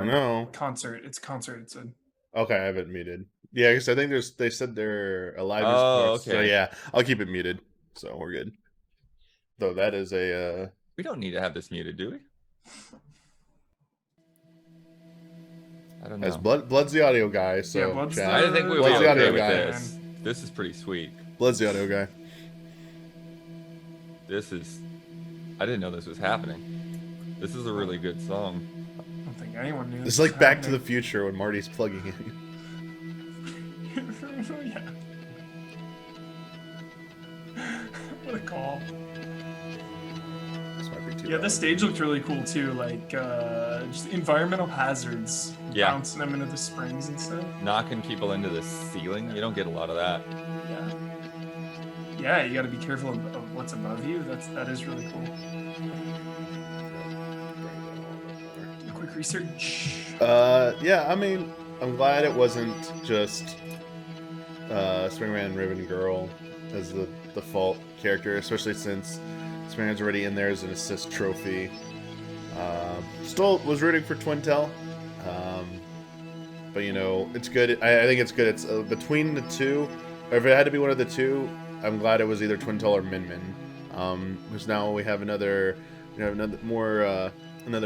No. Concert. It's concert. It's a... Okay, I have it muted. Yeah, because I think they said they're a live music Oh, box. So okay. yeah, I'll keep it muted. So we're good. Though that is a. We don't need to have this muted, do we? I don't know. As Blood's the audio guy, so Yeah, Blood's chat. I didn't think we would Blood's be the okay audio with guy. this. This is pretty sweet. Blood's the audio guy. This is... I didn't know this was happening. This is a really good song. I don't think anyone knew. It's like Back to the Future when Marty's plugging in. Yeah. What a call. This might be too Yeah, loud. the stage looked really cool too. Like just environmental hazards. Yeah. Bouncing them into the springs and stuff. Knocking people into the ceiling. You don't get a lot of that. Yeah. Yeah, you got to be careful of what's above you. That is really cool. A quick research. Yeah, I mean, I'm glad it wasn't just Springman Ribbon Girl as the default character, especially since Springman's already in there as an assist trophy. Still was rooting for Twintel, but you know, it's good. I think it's good. It's between the two. Or if it had to be one of the two, I'm glad it was either Twintel or Min Min. Because now we have another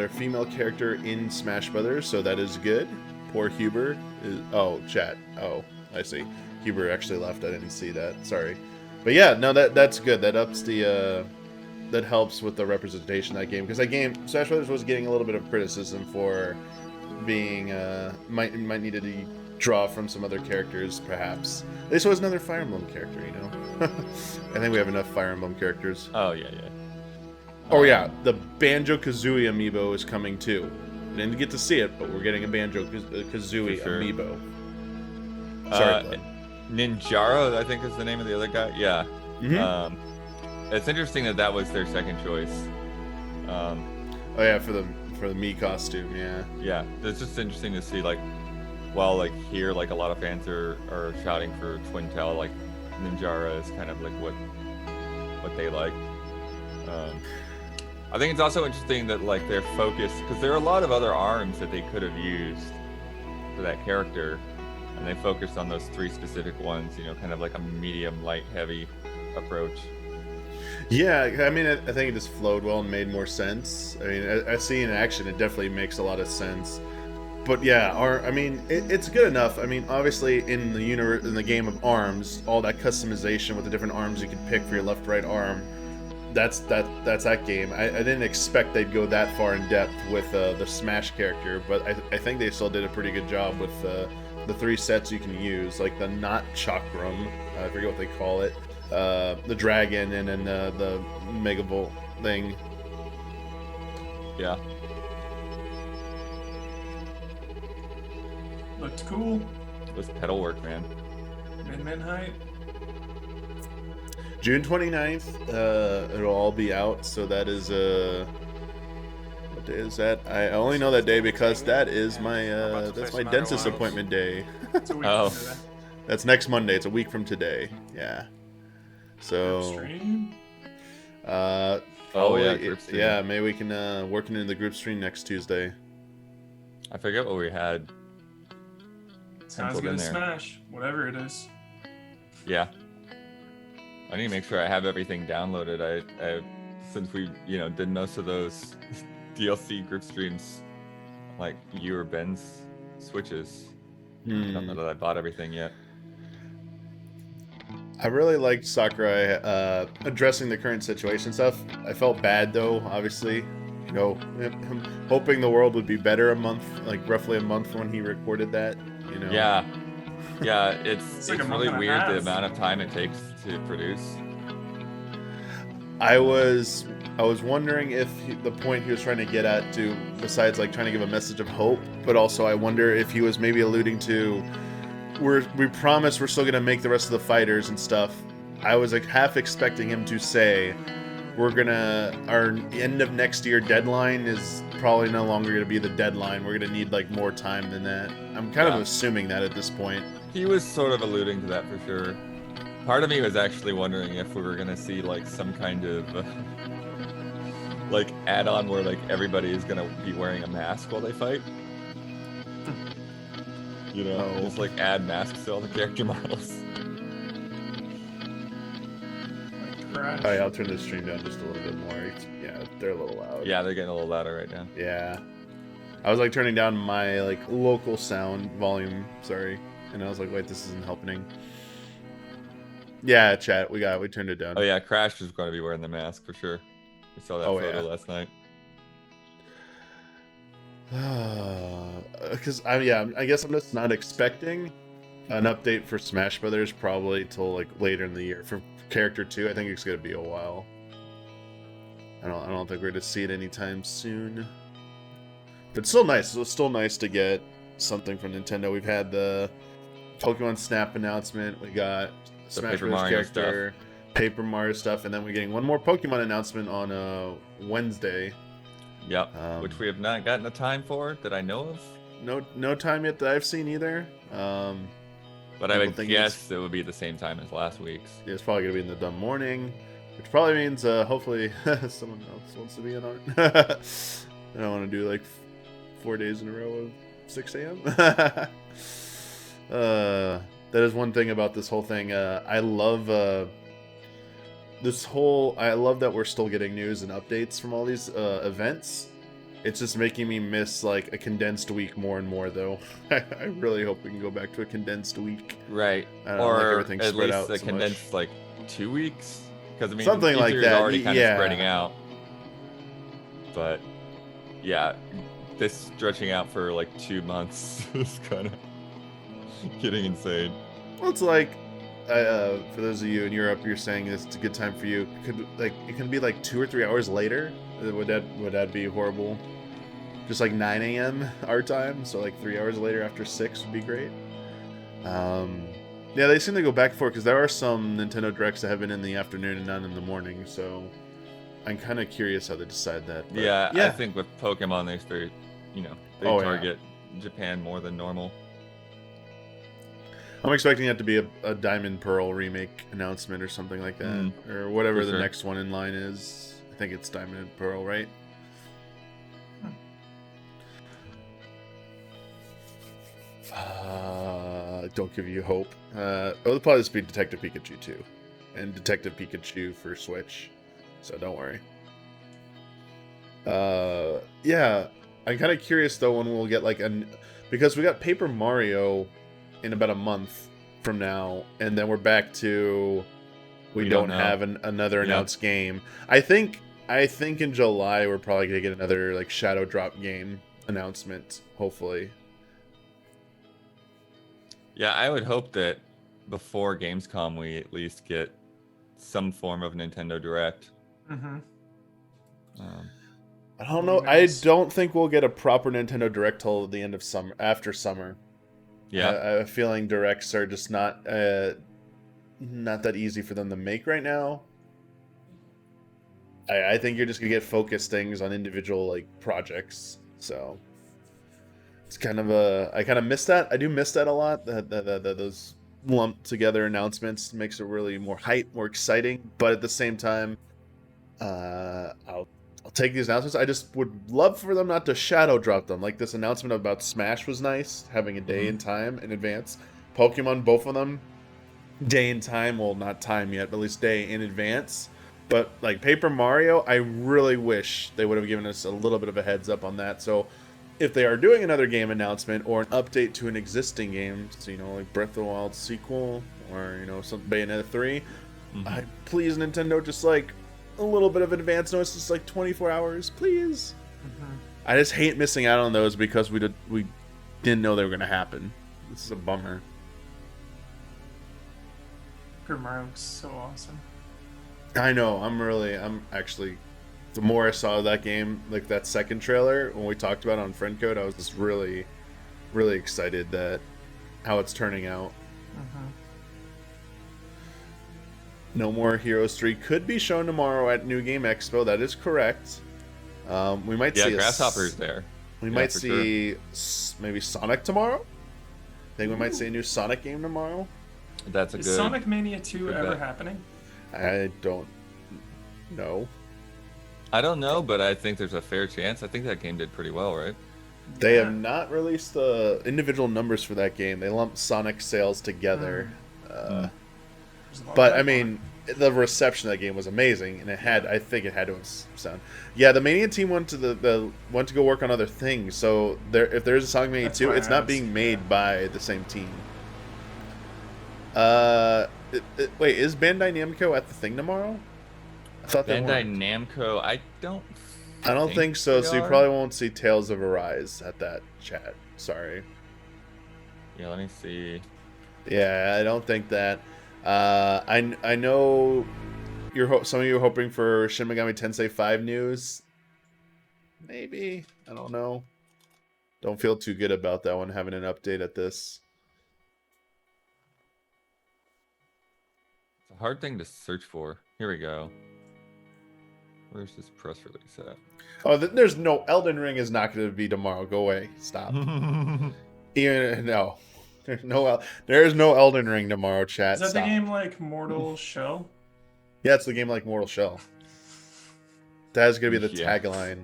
female character in Smash Brothers, so that is good. Poor Huber is... Oh, chat. Oh, I see. Huber actually left. I didn't see that. Sorry. But yeah, no, that's good. That ups the... that helps with the representation of that game. Because that game, Smash Brothers was getting a little bit of criticism for being... might need to draw from some other characters, perhaps. This was another Fire Emblem character, you know? I think we have enough Fire Emblem characters. Oh, yeah, yeah. Oh yeah, the Banjo-Kazooie amiibo is coming too. We didn't get to see it, but we're getting a Banjo-Kazooie For sure. amiibo. Sorry, Glenn. Ninjara, I think is the name of the other guy. Yeah. Mhm. It's interesting that was their second choice. Oh yeah, for the Mii costume, yeah. Yeah, it's just interesting to see, like, while like here, like a lot of fans are shouting for Twintel, like Ninjara is kind of like what they like. I think it's also interesting that like their focus, because there are a lot of other arms that they could have used for that character, and they focused on those 3 specific ones. You know, kind of like a medium, light, heavy approach. Yeah, I mean, I think it just flowed well and made more sense. I mean, I see in action, it definitely makes a lot of sense. But yeah, I mean, it's good enough. I mean, obviously, in the game of arms, all that customization with the different arms you can pick for your left-right arm, that's that game. I didn't expect they'd go that far in depth with the Smash character, but I think they still did a pretty good job with the 3 sets you can use, like the Not Chakram, I forget what they call it, the Dragon, and then the Mega Volt thing. Yeah. Looked cool. It was pedal work, man. Min height. June 29th, it'll all be out, so that is, what day is that? I only know that day because that is my, that's my dentist appointment day. It's a week Oh. from today. That's next Monday, it's a week from today, yeah. So, Stream? Oh, yeah, probably- group stream. yeah, maybe we can, work into the group stream next Tuesday. I forget what we had. Sounds penciled good in as there. Smash. Whatever it is. Yeah. I need to make sure I have everything downloaded. I since we, did most of those DLC group streams, like you or Ben's switches. I don't know that I bought everything yet. I really liked Sakurai addressing the current situation stuff. I felt bad though, obviously. You know, him hoping the world would be better roughly a month from when he recorded that. You know. Yeah. Yeah, it's like a month really and a weird the half. amount of time it takes to produce. I was wondering if the point he was trying to get at to, besides like trying to give a message of hope, but also I wonder if he was maybe alluding to, we promise we're still gonna make the rest of the fighters and stuff. I was like half expecting him to say, our end of next year deadline is probably no longer gonna be the deadline. We're gonna need like more time than that. I'm kind of assuming that at this point. He was sort of alluding to that for sure. Part of me was actually wondering if we were gonna see like some kind of like add-on where like everybody is gonna be wearing a mask while they fight. You know, Oh. just like add masks to all the character models. Like Crash. Oh, yeah, I'll turn the stream down just a little bit more. Yeah, they're a little loud. Yeah, they're getting a little louder right now. Yeah. I was like turning down my like local sound volume, sorry. And I was like, wait, this isn't helping. Yeah, chat, we turned it down. Oh yeah, Crash is going to be wearing the mask for sure. We saw that photo last night. Because I guess I'm just not expecting an update for Smash Brothers probably till like later in the year. For Character 2, I think it's gonna be a while. I don't think we're gonna see it anytime soon. But it's still nice. It's still nice to get something from Nintendo. We've had the Pokemon Snap announcement. We got Smash Paper Bros. Mario character, Paper Mario stuff, and then we're getting one more Pokemon announcement on Wednesday. Yep, which we have not gotten a time for that I know of. No time yet that I've seen either. But I would guess it would be the same time as last week's. Yeah, it's probably gonna be in the dumb morning, which probably means hopefully someone else wants to be in on it. I don't want to do like 4 days in a row of 6 a.m. That is one thing about this whole thing. I love I love that we're still getting news and updates from all these events. It's just making me miss like a condensed week more and more, though. I really hope we can go back to a condensed week. Right. Or like at least a condensed like 2 weeks, because I mean something like is that. Already kind of spreading out. But yeah, this stretching out for like 2 months is kind of getting insane. Well, it's like. For those of you in Europe, you're saying it's a good time for you. It can be like 2 or 3 hours later. Would that be horrible? Just like 9 a.m. our time, so like 3 hours later after 6 would be great. Yeah, they seem to go back and forth because there are some Nintendo Directs that have been in the afternoon and not in the morning. So I'm kind of curious how they decide that. But yeah, I think with Pokemon, they target Japan more than normal. I'm expecting that to be a Diamond Pearl remake announcement or something like that. Or whatever the next one in line is. I think it's Diamond and Pearl, right? Don't give you hope. It'll probably just be Detective Pikachu 2. And Detective Pikachu for Switch. So don't worry. Yeah. I'm kind of curious, though, when we'll get like because we got Paper Mario in about a month from now, and then we're back to we don't have another announced game. I think in July we're probably gonna get another like Shadow Drop game announcement, hopefully. Yeah, I would hope that before Gamescom we at least get some form of Nintendo Direct. Mm-hmm. I don't know. Nice. I don't think we'll get a proper Nintendo Direct till the end of summer. After summer. Yeah, I have a feeling directs are just not that easy for them to make right now. I think you're just gonna get focused things on individual like projects. So it's kind of I kind of miss that. I do miss that a lot. That those lumped together announcements makes it really more hype, more exciting. But at the same time, I'll take these announcements. I just would love for them not to shadow drop them. Like this announcement about Smash was nice, having a day and time in advance. Pokemon, both of them, day and time. Well, not time yet, but at least day in advance. But like Paper Mario, I really wish they would have given us a little bit of a heads up on that. So if they are doing another game announcement or an update to an existing game, so, like Breath of the Wild sequel or, some Bayonetta 3, please, Nintendo, just like a little bit of advance notice, just like 24 hours, please. I just hate missing out on those because we didn't know they were going to happen. This is a bummer. Paper Mario was so awesome. I know. I'm actually, the more I saw that game, like that second trailer when we talked about it on Friend Code, I was just really, really excited that how it's turning out. No More Heroes 3 could be shown tomorrow at New Game Expo. That is correct. We might see Grasshopper's there. We might see maybe Sonic tomorrow. I think we might see a new Sonic game tomorrow. That's Is Sonic Mania 2 ever happening? I don't know. I don't know, but I think there's a fair chance. I think that game did pretty well, right? They have not released the individual numbers for that game. They lump Sonic sales together. There's a lot But of I hype on mean, the reception of that game was amazing, and I think it had to have sound. Yeah, the Mania team went to went to go work on other things. So if there's a Sonic Mania That's 2, why it's I not asked, being made yeah. by the same team. Wait, is Bandai Namco at the thing tomorrow? I thought they Bandai weren't. Namco, I don't think so. they So you are. probably won't see Tales of Arise at that chat. Sorry. Yeah, let me see. Yeah, I don't think that. I know some of you are hoping for Shin Megami Tensei 5 news. Maybe, I don't know. Don't feel too good about that one having an update at this. It's a hard thing to search for. Here we go. Where's this press release at? Oh, there's no Elden Ring is not going to be tomorrow. Go away. Stop. Even no. There's no Elden Ring tomorrow, chat. Is that Stop. the game like Mortal Shell? Yeah, it's the game like Mortal Shell. That is going to be the Yeah. tagline.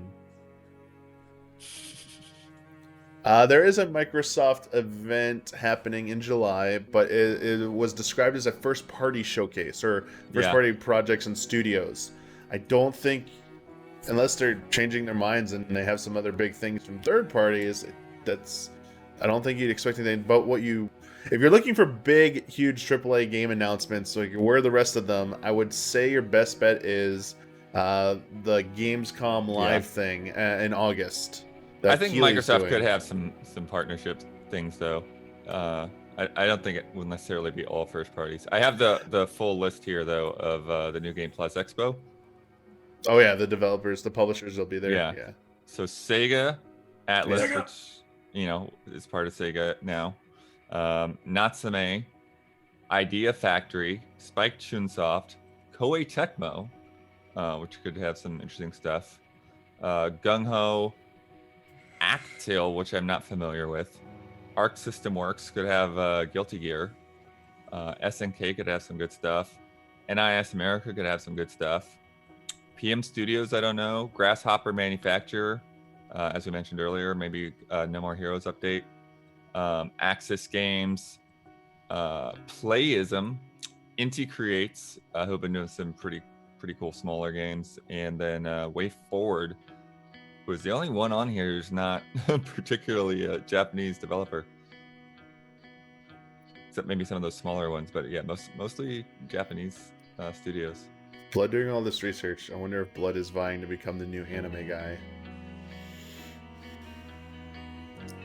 There is a Microsoft event happening in July, but it was described as a first-party showcase or first-party projects and studios. I don't think, unless they're changing their minds and they have some other big things from third parties, I don't think you'd expect anything but if you're looking for big, huge AAA game announcements, like where are the rest of them, I would say your best bet is the Gamescom Live thing in August. I think Keighley's Microsoft doing. could have some partnership things though. I don't think it will necessarily be all first parties. I have the full list here though of the New Game Plus Expo. Oh yeah, the developers, the publishers will be there. Yeah. So Sega, Atlas, Sega. which is part of Sega now. Natsume, Idea Factory, Spike Chunsoft, Koei Tecmo, which could have some interesting stuff. Gung Ho, Actil, which I'm not familiar with. Arc System Works could have Guilty Gear. SNK could have some good stuff. NIS America could have some good stuff. PM Studios, I don't know. Grasshopper Manufacturer, as we mentioned earlier, maybe No More Heroes update. Axis Games, Playism, Inti Creates, who have been doing some pretty cool smaller games, and then Way Forward was the only one on here who's not particularly a Japanese developer, except maybe some of those smaller ones. But yeah, mostly Japanese studios. Blood doing all this research. I wonder if Blood is vying to become the new anime guy.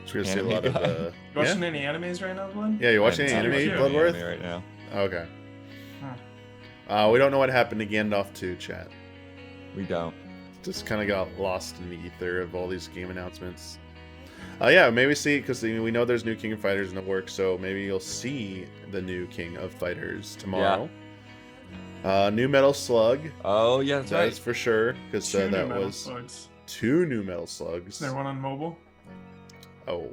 So we're gonna see a lot of. You watching any animes right now, Glenn? Yeah, you're watching any Yeah, anime, I'm Bloodworth? Anime right now. Okay. Huh. We don't know what happened to Gandalf 2, chat. We don't. Just kind of got lost in the ether of all these game announcements. Yeah, maybe see, because we know there's new King of Fighters in the works, so maybe you'll see the new King of Fighters tomorrow. New Metal Slug. Oh yeah, that's That's right. for sure, because Two new that Metal was Slugs. 2 new Metal Slugs. Is there one on mobile? Oh.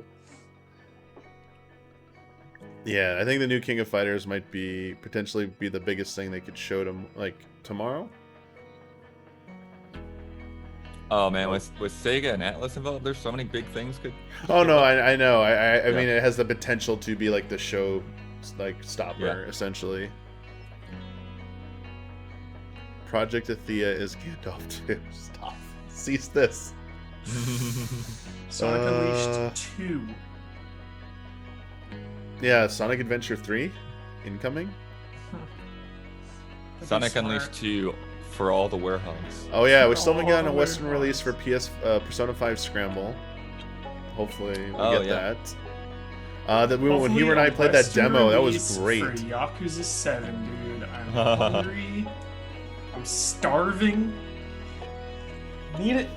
Yeah, I think the new King of Fighters might potentially be the biggest thing they could show them, like, tomorrow. Oh man, with Sega and Atlas involved, there's so many big things could. Oh no, I know. I mean, it has the potential to be like the show, like stopper, essentially. Project Athea is Gandalf 2. Stop. Cease this. Sonic Unleashed 2. Yeah, Sonic Adventure 3 incoming. That'd be Sonic smart. Unleashed 2 for all the warehouse. Oh yeah, we still Oh, haven't gotten a the Western weird release for ones. Persona 5 Scramble. Hopefully we Oh, get yeah. that. When Hopefully Hubert and I a played that Western demo, that was release great. For Yakuza 7, dude. I'm hungry. I'm starving. Need it.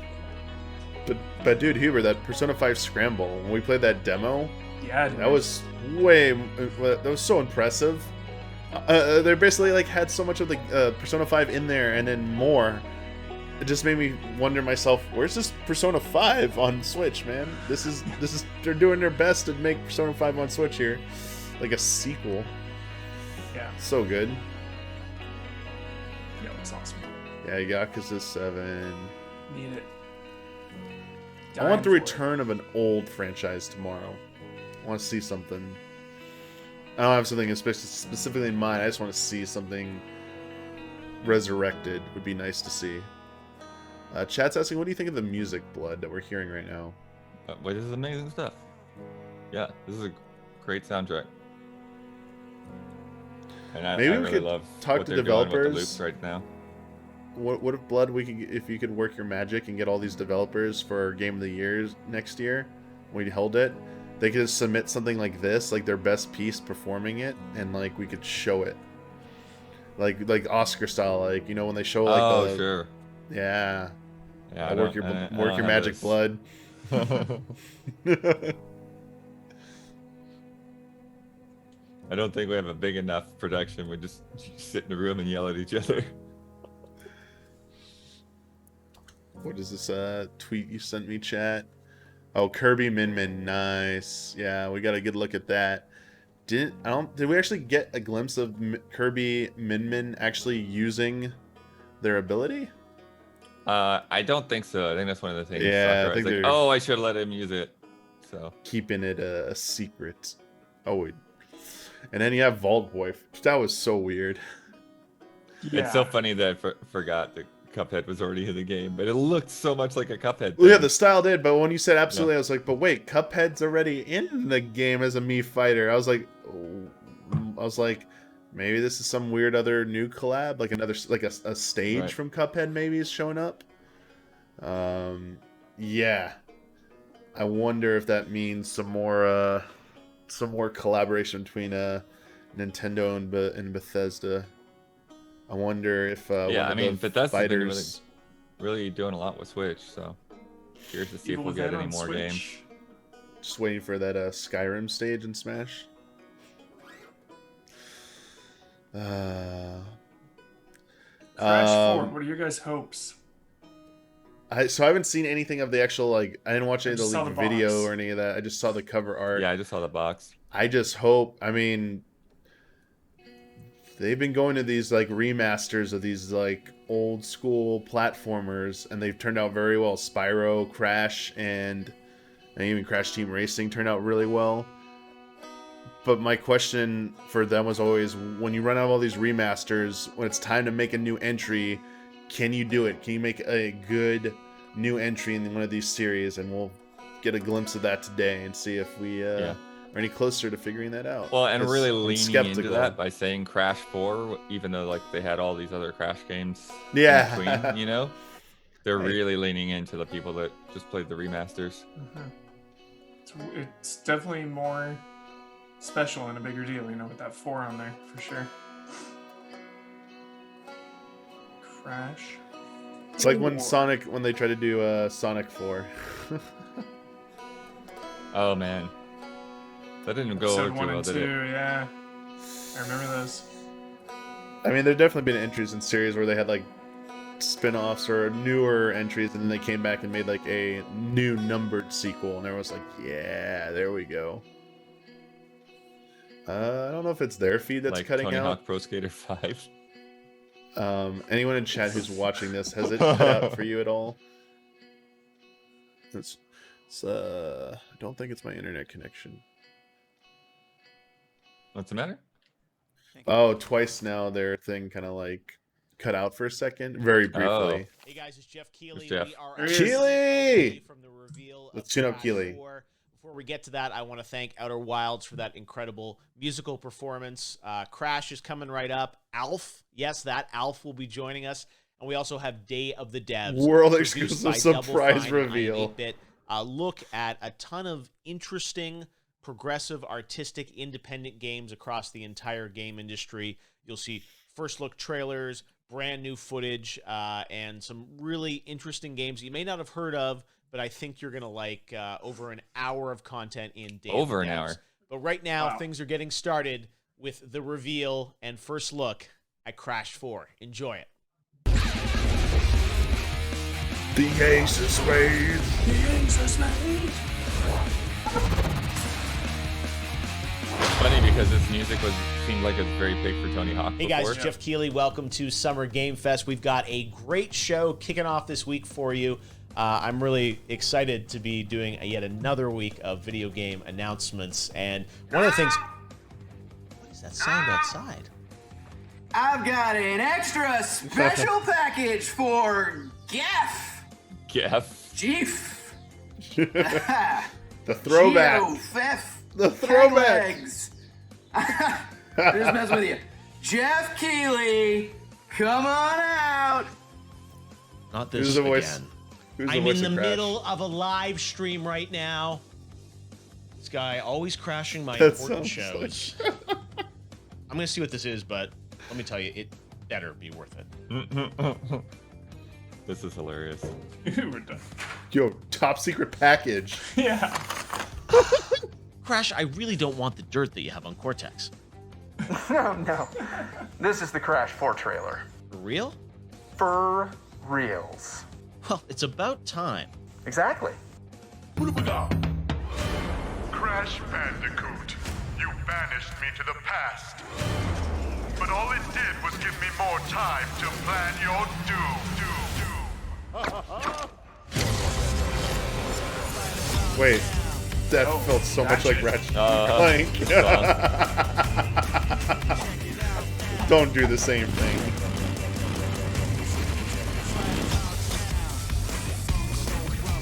But dude, Hubert, that Persona 5 Scramble, when we played that demo, Yeah, dude. that was that was so impressive. They basically like had so much of the Persona 5 in there and then more. It just made me wonder myself, where's this Persona 5 on Switch, man? This is they're doing their best to make Persona 5 on Switch here, like a sequel. Yeah. So good. Yeah, it's awesome. Yeah, Yakuza 7. Need it. I want the Dying for it. return of an old franchise tomorrow. I want to see something. I don't have something specifically in mind. I just want to see something resurrected. Would be nice to see. Chat's asking, what do you think of the music, Blood, that we're hearing right now? This is amazing stuff. Yeah, this is a great soundtrack. And I Maybe we really could love talk what to they're doing with the developers. loops right now. What if, Blood, if you could work your magic and get all these developers for Game of the Year next year, when we held it, they could just submit something like this, like their best piece performing it, and like we could show it, like Oscar style, like, you know, when they show like Sure. Yeah. Yeah, Work your magic, Blood. I don't think we have a big enough production. We just sit in a room and yell at each other. What is this tweet you sent me, chat? Oh, Kirby Min Min, nice. Yeah, we got a good look at that. Did we actually get a glimpse of Kirby Min Min actually using their ability? I don't think so. I think that's one of the things. Yeah, I think like, they're I should let him use it. So keeping it a secret. Oh, wait. And then you have Vault Boy. That was so weird. Yeah. It's so funny that I forgot that Cuphead was already in the game, but it looked so much like a Cuphead. Well, yeah, the style did, but when you said absolutely, I was like, but wait, Cuphead's already in the game as a Mii fighter. I was like, maybe this is some weird other new collab, like another, like a stage from Cuphead maybe is showing up. Yeah. I wonder if that means some more collaboration between Nintendo and Bethesda. I wonder if Bethesda's fighters been really doing a lot with Switch, so curious to see Evil if we'll get Dead any on more Switch. games. just waiting for that Skyrim stage in Smash. Crash 4, what are your guys' hopes? So I haven't seen anything of the actual, like, I didn't watch any of the just saw leaked the video box. or any of that. I just saw the cover art. Yeah, I just saw the box. I just hope, I mean, they've been going to these, like, remasters of these, like, old school platformers, and they've turned out very well. Spyro, Crash, and even Crash Team Racing turned out really well. But my question for them was always, when you run out of all these remasters, when it's time to make a new entry, can you do it? Can you make a good new entry in one of these series? And we'll get a glimpse of that today and see if we are any closer to figuring that out. Well, and really I'm leaning skeptical. into that by saying Crash 4, even though like they had all these other Crash games Yeah. in between, you know? They're really leaning into the people that just played the remasters. It's definitely more special and a bigger deal, you know, with that 4 on there, for sure. Crash. It's like when 4. when they try to do Sonic 4. Oh man, that didn't go over Episode too 1 well, and did 2, it? yeah. I remember those. I mean, there've definitely been entries in series where they had like spin-offs or newer entries, and then they came back and made like a new numbered sequel, and everyone's like, yeah, there we go. I don't know if it's their feed that's Like cutting Tony out. Hawk Pro Skater 5. Anyone in chat who's watching this, has it cut out for you at all? I don't think it's my internet connection. What's the matter? Oh, twice now their thing kind of like cut out for a second, very briefly. Hey guys, it's Geoff Keighley. It's Geoff. We are Keighley! from the reveal. Let's of tune up Crash Keighley. 4. Before we get to that, I want to thank Outer Wilds for that incredible musical performance. Crash is coming right up. Alf, yes, that Alf will be joining us. And we also have Day of the Devs. World produced exclusive by Double surprise Fine reveal. 8-bit. Look at a ton of interesting, progressive, artistic, independent games across the entire game industry. You'll see first look trailers, brand new footage, and some really interesting games you may not have heard of, but I think you're going to like. Over an hour of content in Day Over of the an Devs. hour. But right now, Wow. things are getting started with the reveal and first look at Crash 4. Enjoy it. The ace is made. It's funny because this music seemed like it's very big for Tony Hawk Hey before. guys, it's Geoff Keighley. Welcome to Summer Game Fest. We've got a great show kicking off this week for you. I'm really excited to be doing yet another week of video game announcements. And one of the things... What is that sound outside? I've got an extra special package for Geoff. Geoff. The throwback. Geoff. The throwback. Just mess with you. Geoff Keighley, come on out. Not this Who's the voice? again. Who's the I'm voice in the of Crash? middle of a live stream right now. This guy always crashing my That important sounds shows. I'm gonna see what this is, but let me tell you, it better be worth it. This is hilarious. We're done. Yo, top secret package. Yeah. Crash, I really don't want the dirt that you have on Cortex. No. This is the Crash 4 trailer. For real? For reals. Well, it's about time. Exactly. Crash Bandicoot, you banished me to the past. But all it did was give me more time to plan your doom. Wait, that felt so much like Ratchet and Clank. Don't do the same thing.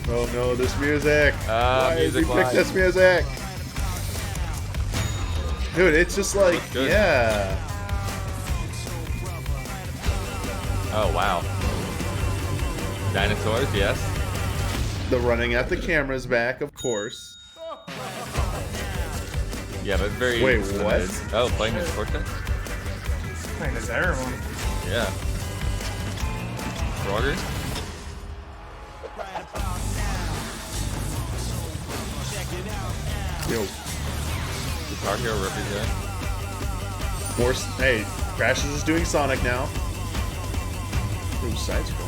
Oh no, this music. Why did music you pick wise. this music? Dude, it's just like, Looks good. yeah. Oh, wow. Dinosaurs, yes. The running at the camera's back, of course. Yeah, but very Wait, limited. what? Oh, playing as Cortex? Playing as everyone. Yeah. Frogger? Yo, Guitar Hero represent. more. Hey, Crash is doing Sonic now. Ooh, side scroll.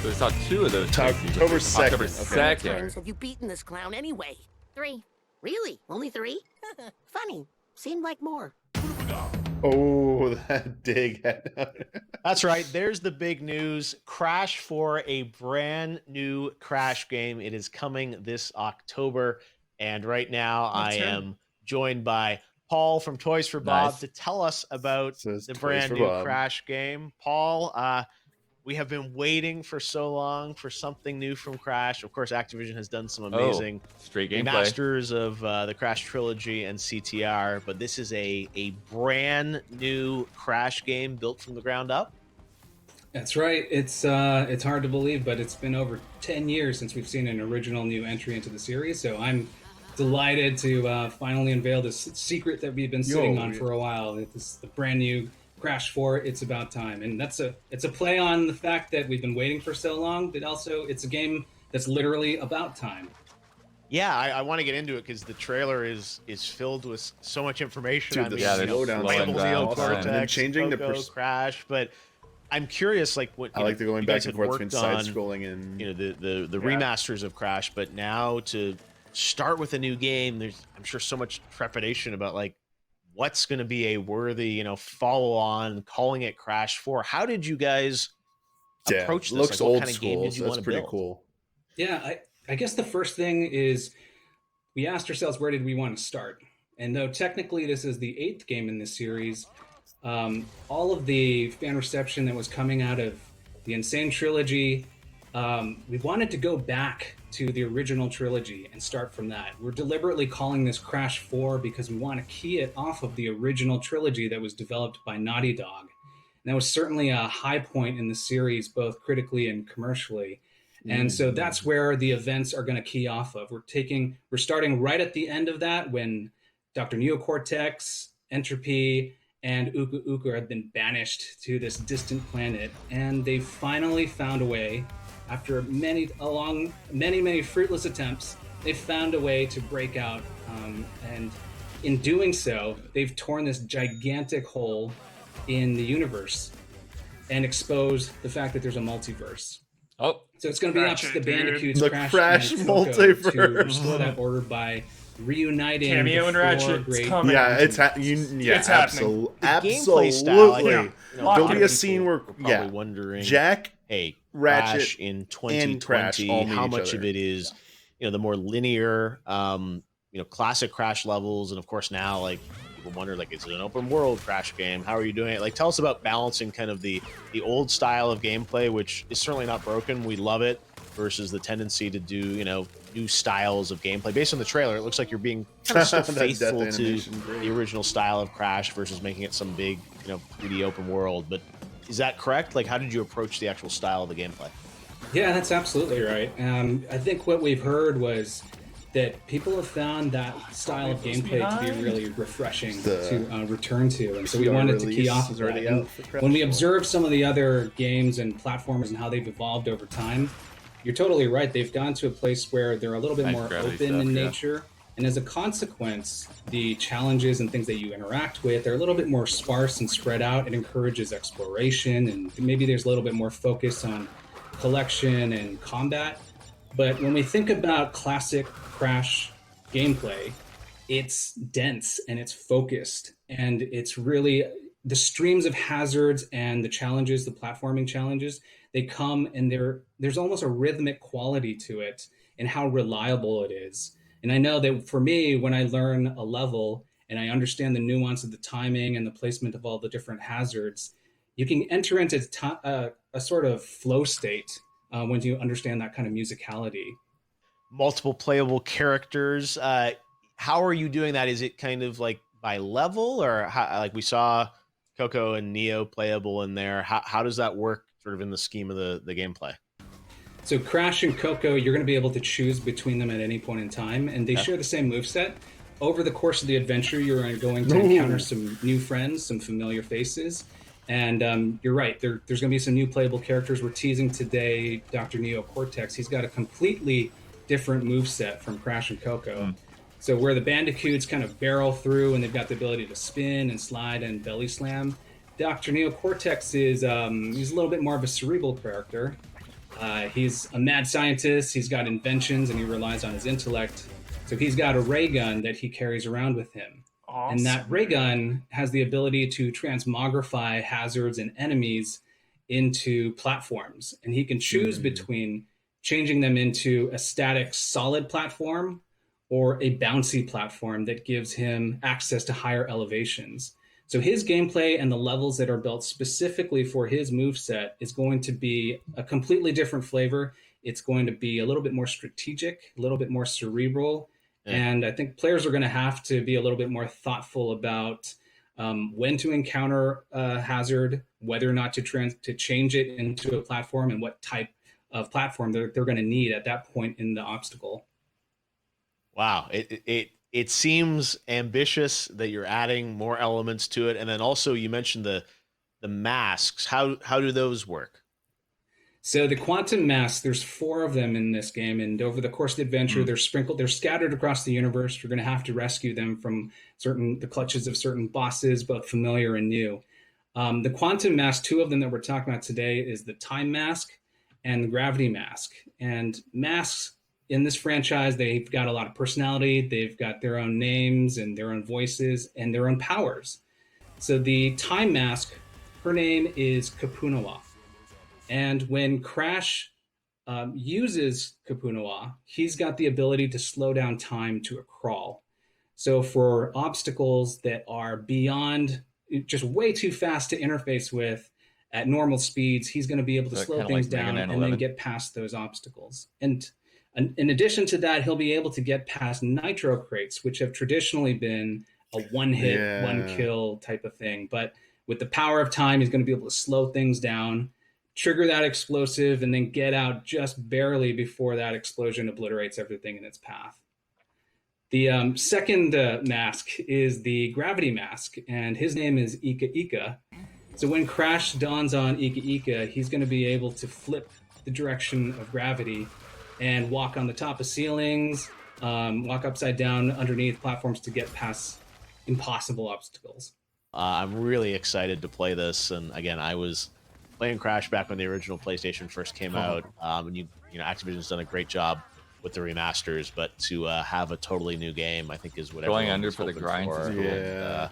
So we saw two of those. October 2nd. October Okay. 2nd. Friends have you beaten this clown anyway? 3. Really? Only 3? Funny. Seemed like more. Oh, that dig. That's right. There's the big news. Crash for a brand new Crash game. It is coming this October. And right now I That's right. am joined by Paul from Toys for Bob Nice. to tell us about Says the Toys brand for new Bob. Crash game. Paul, we have been waiting for so long for something new from Crash. Of course, Activision has done some amazing Straight gameplay. masters of the Crash trilogy and CTR, but this is a brand new Crash game built from the ground up. That's right. It's hard to believe, but it's been over 10 years since we've seen an original new entry into the series. So I'm delighted to finally unveil this secret that we've been sitting on for a while. It's the brand new Crash 4. It's about time, and it's a play on the fact that we've been waiting for so long, but also it's a game that's literally about time. Yeah, I want to get into it because the trailer is filled with so much information. Dude, on the me, yeah, you know, slowdown playable is Neo awesome. Cortex, And then changing the Coco, Crash, but I'm curious, like what I like the going you back guys and had forth between worked on, side scrolling and the remasters of Crash, but now to start with a new game, there's I'm sure so much trepidation about like what's going to be a worthy follow on, calling it Crash 4. How did you guys approach this? Looks Like, what old kind of game school. did you So that's want to pretty build? cool. Yeah, I guess the first thing is we asked ourselves, where did we want to start? And though technically this is the 8th game in this series, all of the fan reception that was coming out of the Insane trilogy, we wanted to go back to the original trilogy and start from that. We're deliberately calling this Crash 4 because we want to key it off of the original trilogy that was developed by Naughty Dog. And that was certainly a high point in the series, both critically and commercially. And so that's where the events are going to key off of. We're starting right at the end of that when Dr. Neocortex, Entropy, and Uka Uka have been banished to this distant planet. And they finally found a way, after many fruitless attempts, they found a way to break out. And in doing so, they've torn this gigantic hole in the universe and exposed the fact that there's a multiverse. Oh, So it's going to be up to the Gotcha, dude. Bandicoots, The Crash and Coco to multiverse. restore that order by reuniting Cameo and the four Ratchet, it's great coming. Yeah, games. It's happening. Gameplay style, absolutely. Yeah. There'll be People a scene where are probably wondering, Jack, hey, Ratchet, Crash in and Crash 2020, all meet how each much other. of it is, the more linear, classic Crash levels, and of course now, like, people wonder, like, is it an open world Crash game? How are you doing it? Like, tell us about balancing kind of the old style of gameplay, which is certainly not broken. We love it, versus the tendency to do, new styles of gameplay. Based on the trailer, it looks like you're being kind of still That faithful death to animation, great. the original style of Crash versus making it some big, 3D open world. But is that correct? Like, how did you approach the actual style of the gameplay? Yeah, that's absolutely right. I think what we've heard was that people have found that style of gameplay to be really refreshing to return to, and so we PR wanted to key release off of is that. already And out for Crash when we 4. observe some of the other games and platformers and how they've evolved over time, you're totally right. They've gone to a place where they're a little bit Nice more gravity open stuff, in yeah. nature, and as a consequence, the challenges and things that you interact with are a little bit more sparse and spread out. It encourages exploration, and maybe there's a little bit more focus on collection and combat. But when we think about classic Crash gameplay, it's dense and it's focused, and it's really the streams of hazards and the challenges, the platforming challenges, they come, and there's almost a rhythmic quality to it and how reliable it is. And I know that for me, when I learn a level and I understand the nuance of the timing and the placement of all the different hazards, you can enter into a sort of flow state when you understand that kind of musicality. Multiple playable characters. How are you doing that? Is it kind of like by level, or how, like we saw Coco and Neo playable in there? How does that work sort of in the scheme of the gameplay? So Crash and Coco, you're going to be able to choose between them at any point in time, and they share the same moveset. Over the course of the adventure, you're going to encounter some new friends, some familiar faces, and you're right, there's going to be some new playable characters. We're teasing today Dr. Neo Cortex. He's got a completely different moveset from Crash and Coco. So where the Bandicoots kind of barrel through and they've got the ability to spin and slide and belly slam, Dr. Neo Cortex is he's a little bit more of a cerebral character. He's a mad scientist, he's got inventions, and he relies on his intellect. So he's got a ray gun that he carries around with him. Awesome. And that ray gun has the ability to transmogrify hazards and enemies into platforms. And he can choose between changing them into a static solid platform or a bouncy platform that gives him access to higher elevations. So his gameplay and the levels that are built specifically for his moveset is going to be a completely different flavor. It's going to be a little bit more strategic, a little bit more cerebral. And I think players are going to have to be a little bit more thoughtful about when to encounter a hazard, whether or not to change it into a platform, and what type of platform they're going to need at that point in the obstacle. Wow, it seems ambitious that you're adding more elements to it, and then also you mentioned the masks. How do those work? So the quantum masks, there's 4 of them in this game, and over the course of the adventure, they're scattered across the universe. You're going to have to rescue them from the clutches of certain bosses, both familiar and new. The quantum mask, 2 of them that we're talking about today, is the time mask and the gravity mask. And masks in this franchise, they've got a lot of personality. They've got their own names and their own voices and their own powers. So the time mask, her name is Kapunawa. And when Crash uses Kapunawa, he's got the ability to slow down time to a crawl. So for obstacles that are beyond, just way too fast to interface with at normal speeds, he's going to be able to slow things down and then get past those obstacles. And in addition to that, he'll be able to get past nitro crates, which have traditionally been a one-hit, one-kill type of thing. But with the power of time, he's going to be able to slow things down, trigger that explosive, and then get out just barely before that explosion obliterates everything in its path. The second mask is the gravity mask, and his name is Ika Ika. So when Crash dawns on Ika Ika, he's going to be able to flip the direction of gravity and walk on the top of ceilings, walk upside down underneath platforms to get past impossible obstacles. I'm really excited to play this, and again, I was playing Crash back when the original PlayStation first came out, and you know Activision's done a great job with the remasters, but to have a totally new game, I think is what Going everyone under was for the hoping grinds is for. cool. And,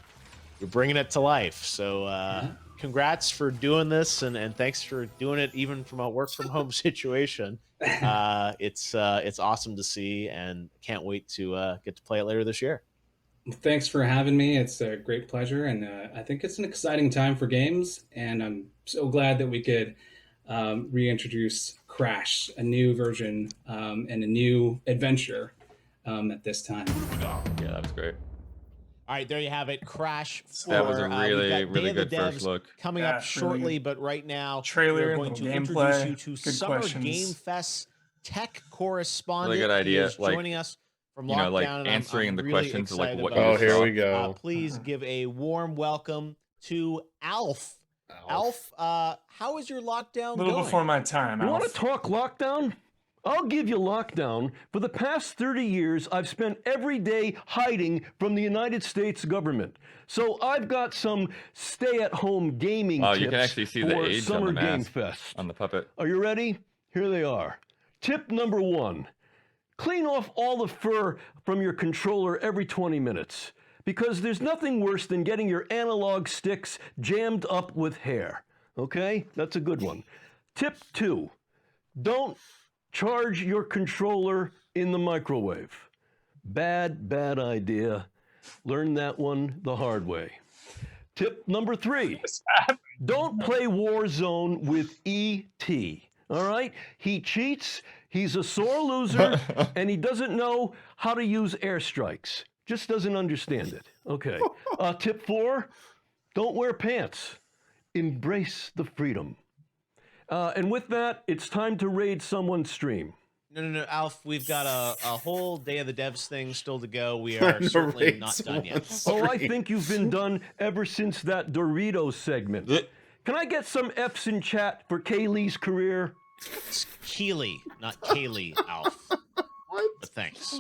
you're bringing it to life. So congrats for doing this, and thanks for doing it even from a work from home situation. It's awesome to see, and can't wait to get to play it later this year. Thanks for having me. It's a great pleasure, and I think it's an exciting time for games, and I'm so glad that we could reintroduce Crash, a new version and a new adventure at this time. Yeah, that was great. All right, there you have it. Crash 4. That was a really, we've got really Day of the good first Devs look. coming up shortly, but right now Trailer, we're going to little introduce gameplay, you to good Summer questions. Game Fest tech correspondent. Really good idea, He is like, joining us from you know, like lockdown, and answering I'm the really questions of, like, excited what about you this. just saw. Here we go. Please give a warm welcome to Alf. Alf, how is your lockdown A little going? before my time. You want Alf. to talk lockdown? I'll give you lockdown. For the past 30 years, I've spent every day hiding from the United States government. So I've got some stay-at-home gaming Oh, tips you can actually see the for age Summer on the Game mask, Fest. on the puppet. Are you ready? Here they are. Tip number 1. Clean off all the fur from your controller every 20 minutes. Because there's nothing worse than getting your analog sticks jammed up with hair. Okay? That's a good one. Tip 2. Don't charge your controller in the microwave. Bad idea. Learn that one the hard way. Tip number 3. Don't play Warzone with E.T. All right? He cheats, he's a sore loser, and he doesn't know how to use airstrikes. Just doesn't understand it. Okay. Tip 4. Don't wear pants. Embrace the freedom. And with that, it's time to raid someone's stream. No, Alf, we've got a whole Day of the Devs thing still to go. We are certainly not done yet. Oh, I think you've been done ever since that Doritos segment. Can I get some F's in chat for Keighley's career? It's Keighley, not Kaylee, Alf. But thanks.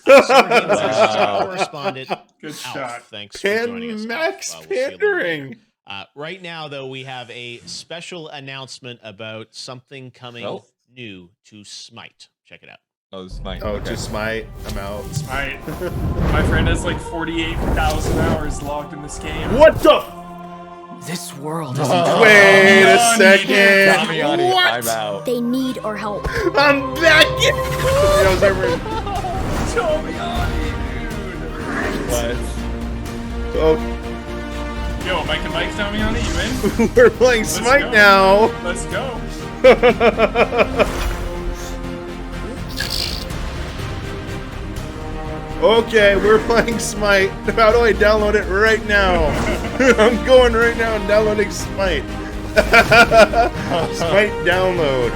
Wow. Correspondent. Good Alf, shot. thanks for joining us. Max Alf. We'll see you a little pandering. later. Right now, though, we have a special announcement about something coming new to Smite. Check it out. Oh, Smite. Oh, okay. just Smite. I'm out. Smite. My friend has like 48,000 hours logged in this game. What the? This world is Wait a second. Damiani, What? I'm out. They need our help. I'm back. What? Oh, Yo, Mike and Mike Damiani, you in? we're playing Smite go. now. Let's go. Okay, we're playing Smite. How do I download it right now? I'm going right now and downloading Smite. Smite download.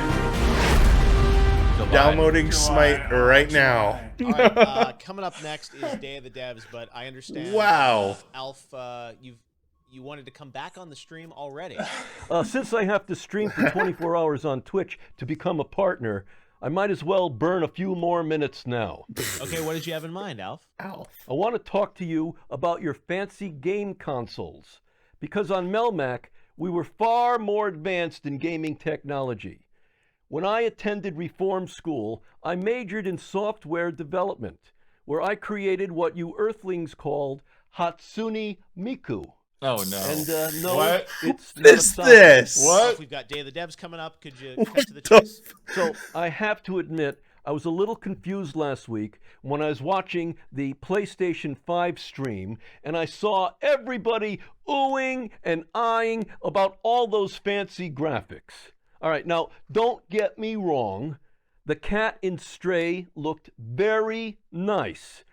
Downloading Smite right now. All right, coming up next is Day of the Devs, but I understand. Wow. Alf, you wanted to come back on the stream already. Since I have to stream for 24 hours on Twitch to become a partner, I might as well burn a few more minutes now. Okay, what did you have in mind, Alf? I want to talk to you about your fancy game consoles. Because on Melmac, we were far more advanced in gaming technology. When I attended Reform School, I majored in software development, where I created what you Earthlings called Hatsune Miku. Oh no. And no, What? it's What not is a song. this? Alf, we've got Day of the Devs coming up. Could you cut to the chase? So I have to admit, I was a little confused last week when I was watching the PlayStation 5 stream and I saw everybody oohing and eyeing about all those fancy graphics. All right, now don't get me wrong. The cat in Stray looked very nice.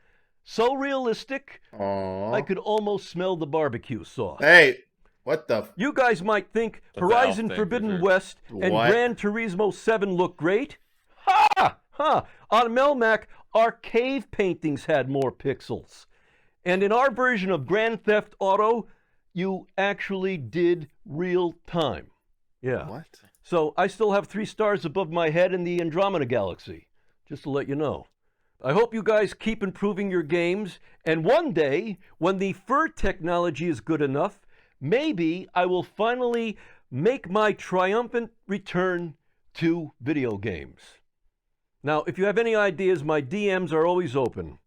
So realistic, Aww. I could almost smell the barbecue sauce. Hey, what the? You guys might think That's the Alf Horizon thing, Forbidden for sure. West and What? Gran Turismo 7 look great. Ha! On Melmac, our cave paintings had more pixels. And in our version of Grand Theft Auto, you actually did real time. Yeah. What? So I still have 3 stars above my head in the Andromeda Galaxy, just to let you know. I hope you guys keep improving your games, and one day, when the fur technology is good enough, maybe I will finally make my triumphant return to video games. Now, if you have any ideas, my DMs are always open,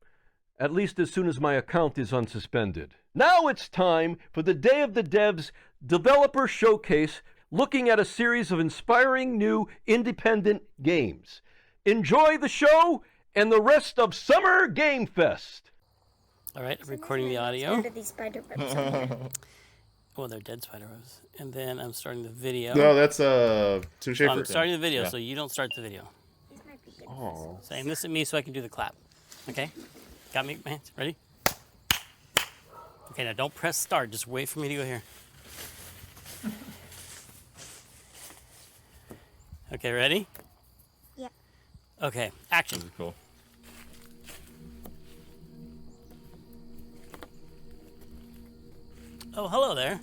at least as soon as my account is unsuspended. Now it's time for the Day of the Devs Developer Showcase, looking at a series of inspiring new independent games. Enjoy the show and the rest of Summer Game Fest. All right, I'm recording the audio. These spider webs on here. Oh, they're dead spider webs. And then I'm starting the video. No, that's Tim Schafer. I'm starting the video, Yeah. so you don't start the video. These might be good. Oh. Saying this at me so I can do the clap. Okay? Got me, man? Ready? Okay, now don't press start. Just wait for me to go here. Okay, ready? Yep. Okay, action. This is cool. Oh, hello there.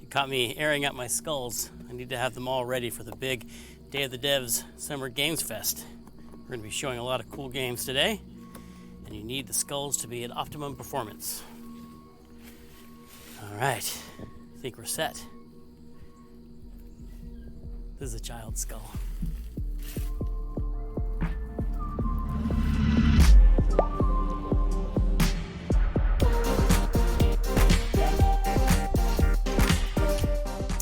You caught me airing out my skulls. I need to have them all ready for the big Day of the Devs Summer Games Fest. We're going to be showing a lot of cool games today, and you need the skulls to be at optimum performance. All right, I think we're set. This is a child's skull.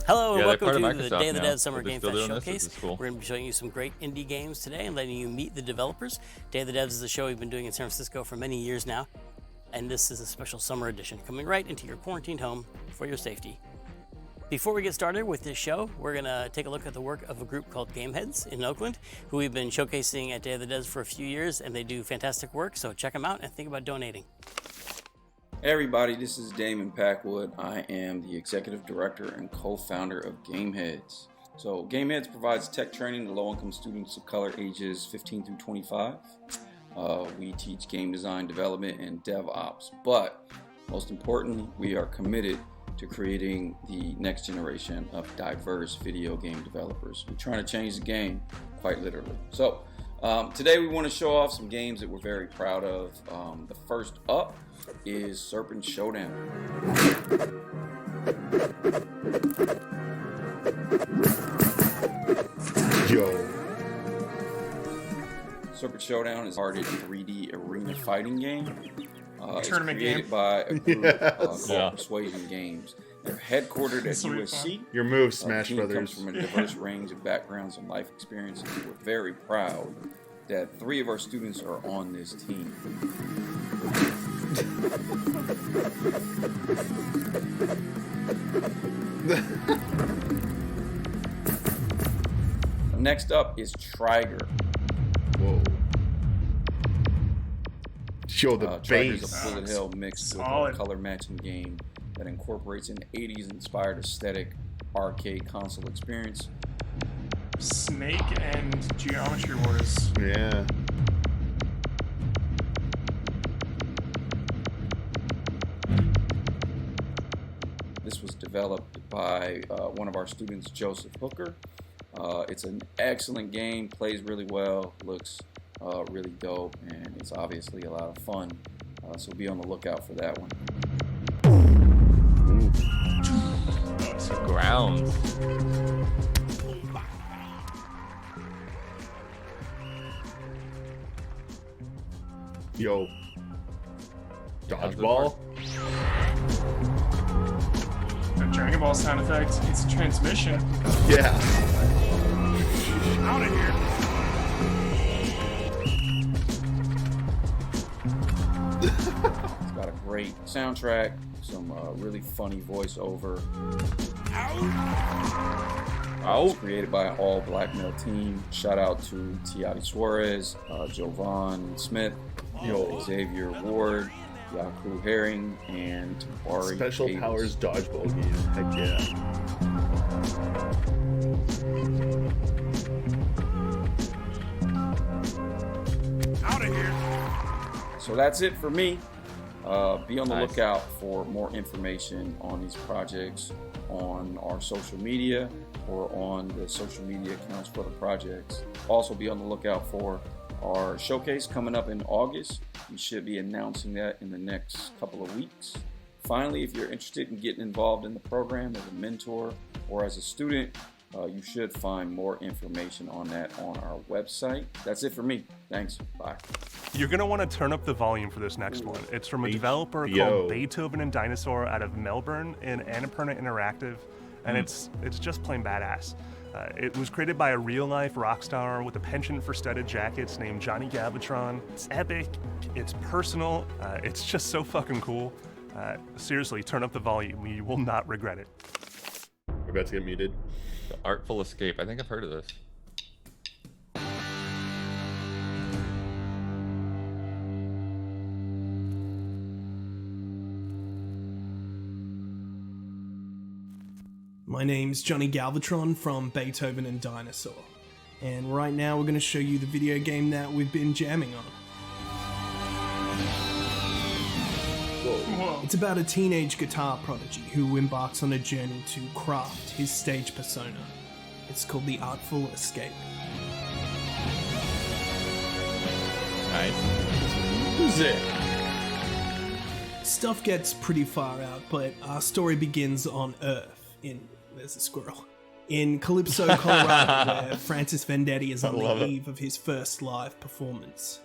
Hello and Yeah, they're welcome part of to the Microsoft Day of the now, Devs Summer but they're Game still Fest doing this, Showcase. which is cool. We're going to be showing you some great indie games today and letting you meet the developers. Day of the Devs is a show we've been doing in San Francisco for many years now, and this is a special summer edition coming right into your quarantined home for your safety. Before we get started with this show, we're going to take a look at the work of a group called Gameheads in Oakland, who we've been showcasing at Day of the Devs for a few years, and they do fantastic work, so check them out and think about donating. Hey everybody, this is Damon Packwood. I am the executive director and co-founder of Gameheads. So Gameheads provides tech training to low-income students of color ages 15 through 25. We teach game design, development, and DevOps. But most importantly, we are committed to creating the next generation of diverse video game developers. We're trying to change the game, quite literally. So today we want to show off some games that we're very proud of. The first up is Serpent Showdown. Yo. Serpent Showdown is a 3D arena fighting game. It's Tournament created game. by a group called Yeah. Persuasion Games. They're headquartered at This will be USC. Your move, The Smash team Brothers. comes from a diverse range of backgrounds and life experiences. We're very proud that 3 of our students are on this team. Next up is Trigger. Whoa. Show the Trigger's base. a bullet hell mixed with a Solid. color matching game that incorporates an 80s inspired aesthetic arcade console experience. Snake and Geometry Wars. Yeah. This was developed by one of our students, Joseph Hooker. It's an excellent game, plays really well, looks really dope, and it's obviously a lot of fun. So be on the lookout for that one. It's the ground. Yo. How's it Dodgeball. A Dragon Ball sound effect. It's a transmission. Yeah. Out of here. It's got a great soundtrack, some really funny voiceover. It's created by an all black male team. Shout out to Tiati Suarez, Jovan Smith, Xavier Ward, Yaku Herring, and Tabari Special Davis. Powers Dodgeball game. Heck yeah. Out of here. So that's it for me. Be on the Nice. lookout for more information on these projects on our social media or on the social media accounts for the projects. Also be on the lookout for our showcase coming up in August. We should be announcing that in the next couple of weeks. Finally, if you're interested in getting involved in the program as a mentor or as a student, You should find more information on that on our website. That's it for me. Thanks. Bye. You're going to want to turn up the volume for this next one. It's from a developer called Beethoven and Dinosaur out of Melbourne in Annapurna Interactive, and it's just plain badass. It was created by a real-life rock star with a penchant for studded jackets named Johnny Galvatron. It's epic, it's personal, it's just so fucking cool. Seriously, turn up the volume. You will not regret it. We're about to get muted. The Artful Escape. I think I've heard of this. My name's Johnny Galvatron from Beethoven and Dinosaur, and right now we're going to show you the video game that we've been jamming on. It's about a teenage guitar prodigy who embarks on a journey to craft his stage persona. It's called The Artful Escape. Nice. Music. Stuff gets pretty far out, but our story begins on Earth there's a squirrel. In Calypso, Colorado, where Francis Vendetti is on the eve of his first live performance.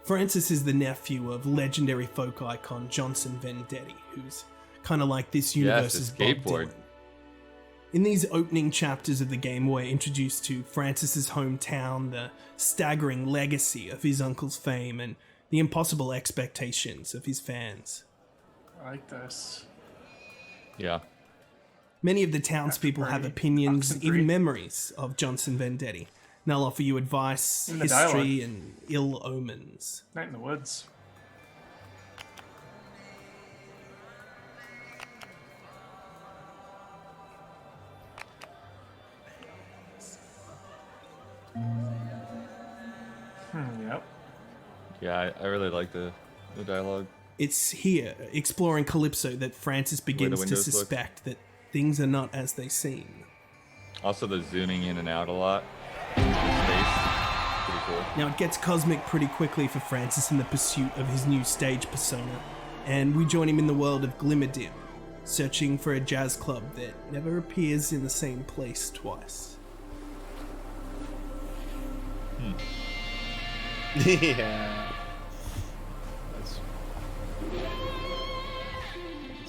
Francis is the nephew of legendary folk icon Johnson Vendetti, who's kind of like this universe's Bob Dylan. In these opening chapters of the game, we're introduced to Francis's hometown, the staggering legacy of his uncle's fame, and the impossible expectations of his fans. I like this. Yeah. Many of the townspeople have opinions, even memories of Johnson Vendetti. And they'll offer you advice, history, and ill omens. Night in the woods. Yep. Yeah, I really like the dialogue. It's here, exploring Calypso, that Francis begins to suspect that things are not as they seem. Also the zooming in and out a lot. Pretty cool. Now it gets cosmic pretty quickly for Francis in the pursuit of his new stage persona, and we join him in the world of Glimmerdim, searching for a jazz club that never appears in the same place twice. Yeah.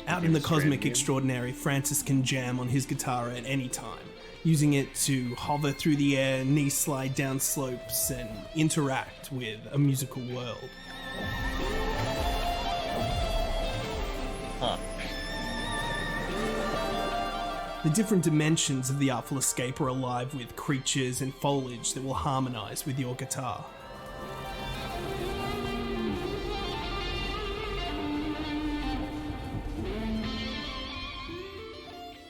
Out in the cosmic extraordinary, Francis can jam on his guitar at any time, using it to hover through the air, knee slide down slopes, and interact with a musical world. The different dimensions of the Artful Escape are alive with creatures and foliage that will harmonize with your guitar.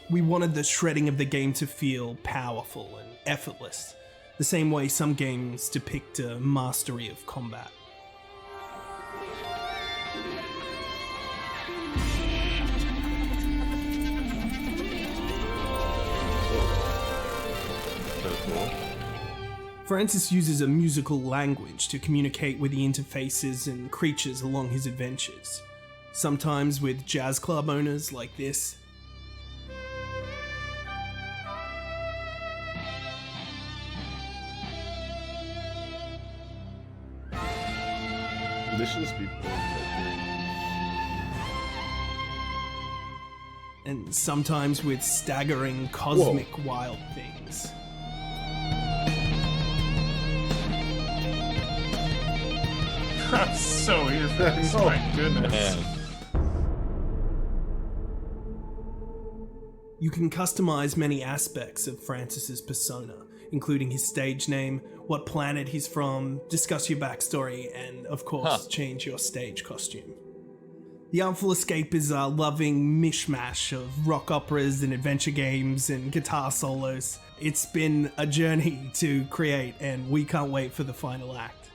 We wanted the shredding of the game to feel powerful and effortless, the same way some games depict a mastery of combat. Francis uses a musical language to communicate with the interfaces and creatures along his adventures, sometimes with jazz club owners like this. This should just be and sometimes with staggering cosmic wild things. That's so earphones, my goodness. You can customize many aspects of Francis's persona, including his stage name, what planet he's from, discuss your backstory, and of course, change your stage costume. The Artful Escape is a loving mishmash of rock operas and adventure games and guitar solos. It's been a journey to create, and we can't wait for the final act.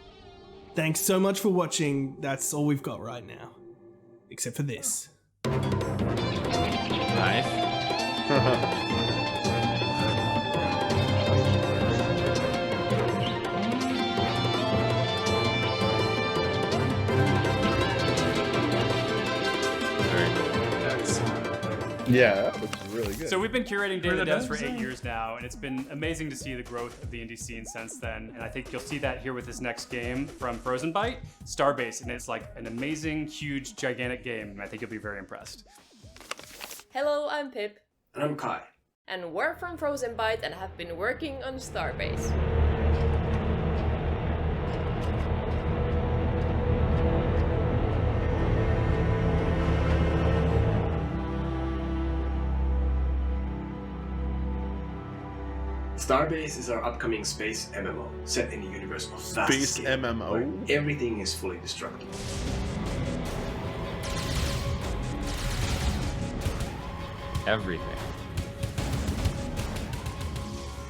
Thanks so much for watching. That's all we've got right now. Except for this. Nice. Yeah, that looks really good. So we've been curating Day of the Where Devs the for devs 8 are? years now, and it's been amazing to see the growth of the indie scene since then. And I think you'll see that here with this next game from Frozen Byte, Starbase, and it's like an amazing, huge, gigantic game. And I think you'll be very impressed. Hello, I'm Pip. And I'm Kai. And we're from Frozen Byte and have been working on Starbase. Starbase is our upcoming space MMO, set in a universe of vast Space scale, MMO? where everything is fully destructible. Everything.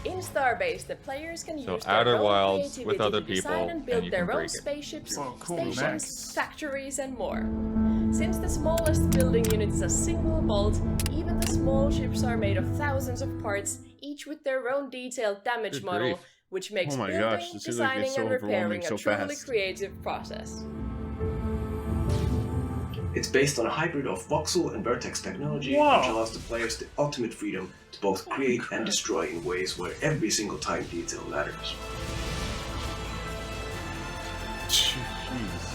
In Starbase, the players can So use their Outer own Wilds creativity with other to design people, and build and you can their own break it. spaceships, Oh, cool, stations, nice. factories, and more. Since the smallest building unit is a single bolt, even the small ships are made of thousands of parts, each with their own detailed damage Good model, grief. which makes Oh my building, gosh, this seems like designing, it's so and repairing overwhelming a so truly fast. creative process. It's based on a hybrid of voxel and vertex technology, Wow. which allows the players the ultimate freedom to both create and destroy in ways where every single time detail matters. Jeez.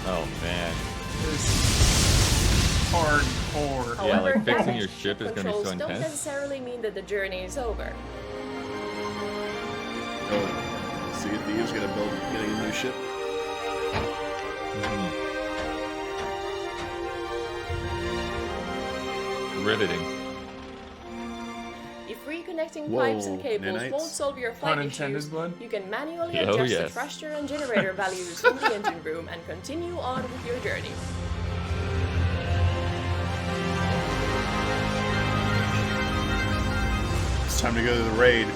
Oh man. Hardcore. Yeah, However, like fixing damage your ship is gonna be controls so don't intense. necessarily mean that the journey is over. Oh, Sea of Thieves getting a new ship. Riveting. If reconnecting Whoa, pipes and cables nanites. won't solve your flight Unintended issues, blood? you can manually Oh, adjust the yes. thruster and generator values in the engine room and continue on with your journey. It's time to go to the raid.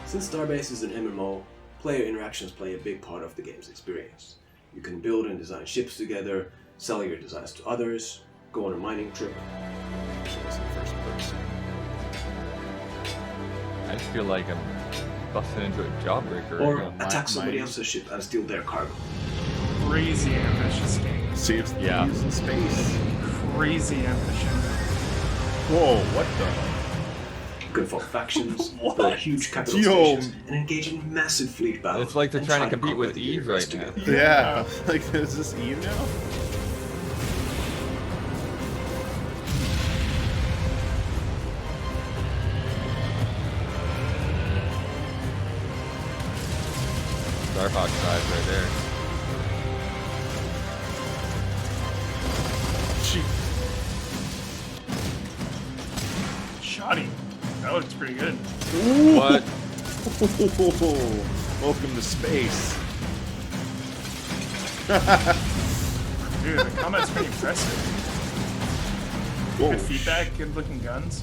Since Starbase is an MMO, player interactions play a big part of the game's experience. You can build and design ships together, sell your designs to others, go on a mining trip. It's in first person. I just feel like I'm busting into a jawbreaker. Or right now. attack somebody else's ship and steal their cargo. Crazy ambitious game. Sea of Thieves Yeah. in space. Crazy ambition. Whoa, what the? You can form factions, What? build huge capital Yo. stations, and engage in massive fleet battles. It's like they're and trying to try compete with conquer the Eve universe right now. together. Yeah. Like, is this Eve now? Starhawk size right there. Shoddy. That looks pretty good. What? Welcome to space. Dude, the combat's pretty impressive. Whoa. Good feedback, good looking guns.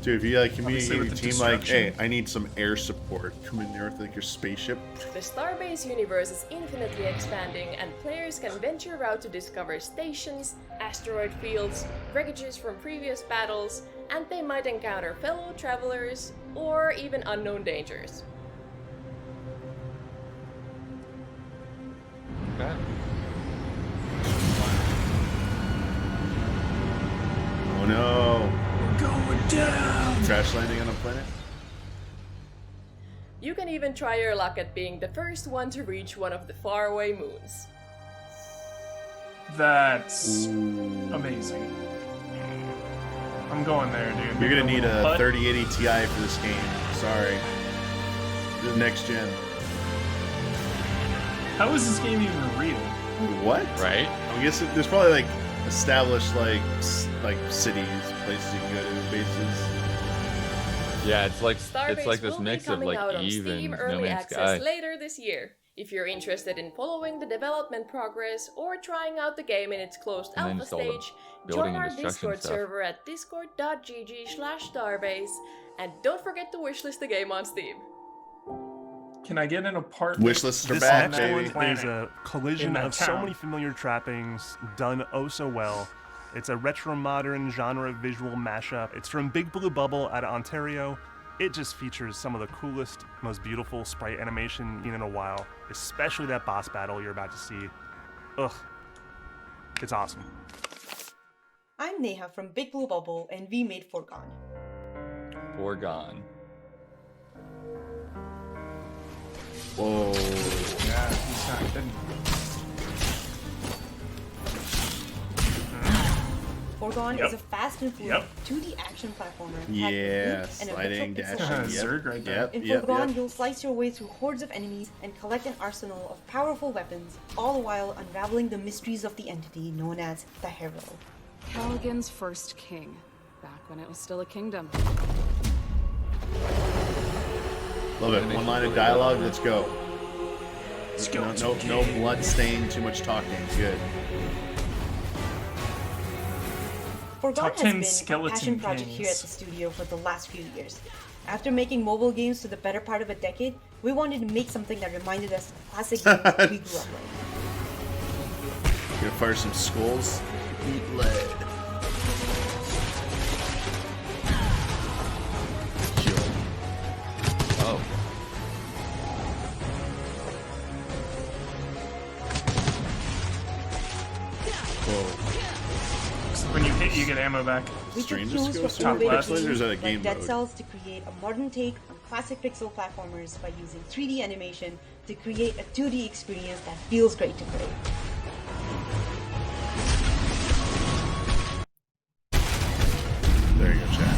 Dude, if you like communicate Obviously with with your the team like, hey, destruction. I need some air support. Come in there with like your spaceship. The Starbase universe is infinitely expanding, and players can venture out to discover stations, asteroid fields, wreckages from previous battles, and they might encounter fellow travelers or even unknown dangers. Okay. Oh no. We're going down. Crash landing on a planet? You can even try your luck at being the first one to reach one of the faraway moons. That's amazing. I'm going there, dude. You're gonna need a But 3080 Ti for this game. Sorry. The next gen. how is this game even real? What? Right? I guess there's probably like established like cities, places you can go to, bases. Yeah, it's like Starbase this will mix be of coming like out on Eve and Steam No Early Man's Access Sky. later this year. If you're interested in following the development progress or trying out the game in its closed And then alpha just all the stage, building join and our destruction Discord stuff. server at discord.gg/starbase, and don't forget to wishlist the game on Steam. Can I get an apartment? Wishlists are This back, next baby. one is a collision in that of so town? many familiar trappings done oh so well. It's a retro modern genre visual mashup. It's from Big Blue Bubble out of Ontario. It just features some of the coolest, most beautiful sprite animation in a while, especially that boss battle you're about to see. Ugh, it's awesome. I'm Neha from Big Blue Bubble, and we made Foregone. Foregone. Whoa. Yeah, he's not good. Foregone Yep. is a fast and fluid 2D action platformer. Yeah, and a sliding, retro pixel dashing. art. Zerg right there. Yep, In yep, Foregone, yep. you'll slice your way through hordes of enemies and collect an arsenal of powerful weapons, all the while unraveling the mysteries of the entity known as the Herald. Caligan's first king, back when it was still a kingdom. Love it. One line of dialogue. Let's go. Let's go. No blood stain. Too much talking. Good. Foregone Top has 10 been a skeleton passion project kings. here at the studio for the last few years. After making mobile games for the better part of a decade, we wanted to make something that reminded us of classic games that we grew up with. Gonna fire some skulls. Eat lead. Kill. Oh. Whoa. So when you hit, you get ammo back. We took Stream clues disco? from Top innovative left? There's games a like game Dead mode. Cells to create a modern take on classic pixel platformers by using 3D animation to create a 2D experience that feels great to play. There you go, chat.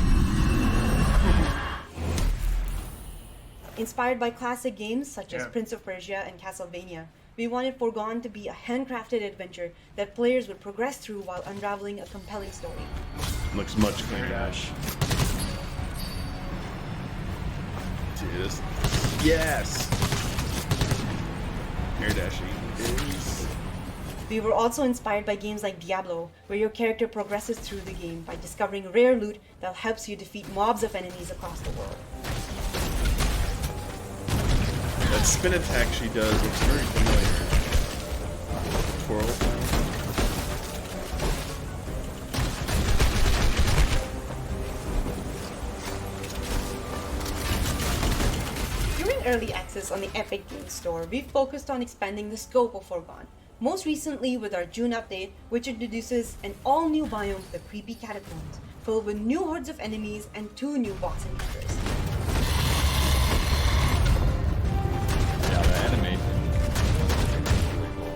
Inspired by classic games such as Yeah. Prince of Persia and Castlevania, we wanted Foregone to be a handcrafted adventure that players would progress through while unraveling a compelling story. Looks much cleaner. Dash. Dude, this. Yes. Air dashing is. We were also inspired by games like Diablo, where your character progresses through the game by discovering rare loot that helps you defeat mobs of enemies across the world. That spin attack she does looks very familiar. Twirl. During early access on the Epic Games Store, we've focused on expanding the scope of Foregone. Most recently with our June update, which introduces an all-new biome, the Creepy Catacombs, filled with new hordes of enemies and 2 new boss encounters. Yeah, the animation. Really cool.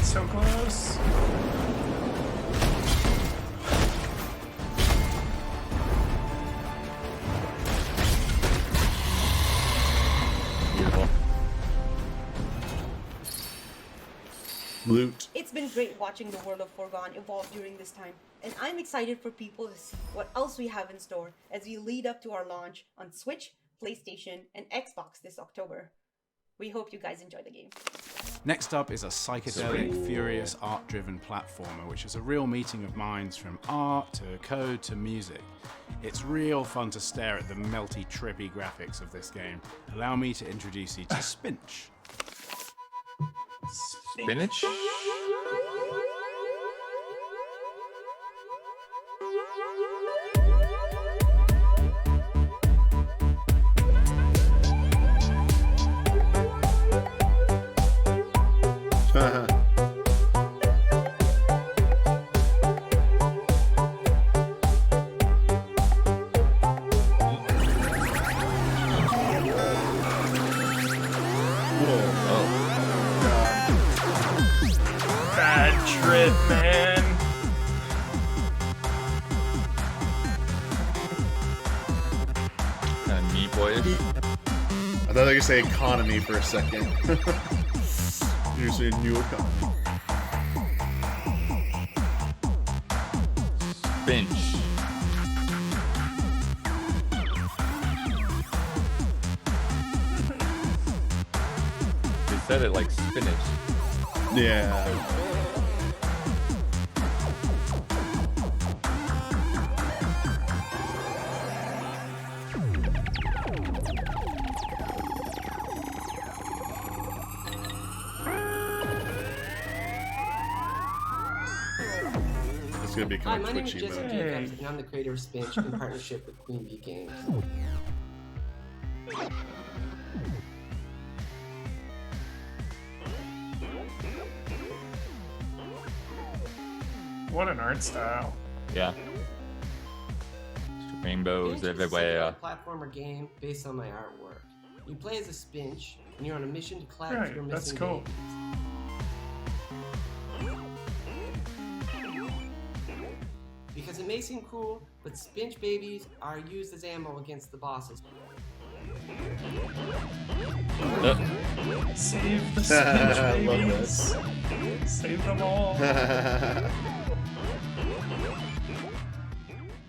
So close. Beautiful. Loot. It's been great watching the world of Foregone evolve during this time, and I'm excited for people to see what else we have in store as we lead up to our launch on Switch, PlayStation, and Xbox this October. We hope you guys enjoy the game. Next up is a psychedelic, furious, art-driven platformer, which is a real meeting of minds from art to code to music. It's real fun to stare at the melty, trippy graphics of this game. Allow me to introduce you to Spinch. Spinach? Bad trip, man. Kind of meat boyish. I thought they were gonna say economy for a second. You're saying new economy. Spinch. said it like spinach. Yeah. It's gonna become Hi, a my name is twitchy Jessica mode. Jacobs, and I'm the creator of Spinch in partnership with Queen Bee Games. What an art style. Yeah. Rainbows Spinch is a everywhere. simple platformer game based on my artwork. You play as a Spinch, and you're on a mission to collect Right, your that's missing cool. babies. Because it may seem cool, but Spinch babies are used as ammo against the bosses. Save the Spinch babies. Save them all.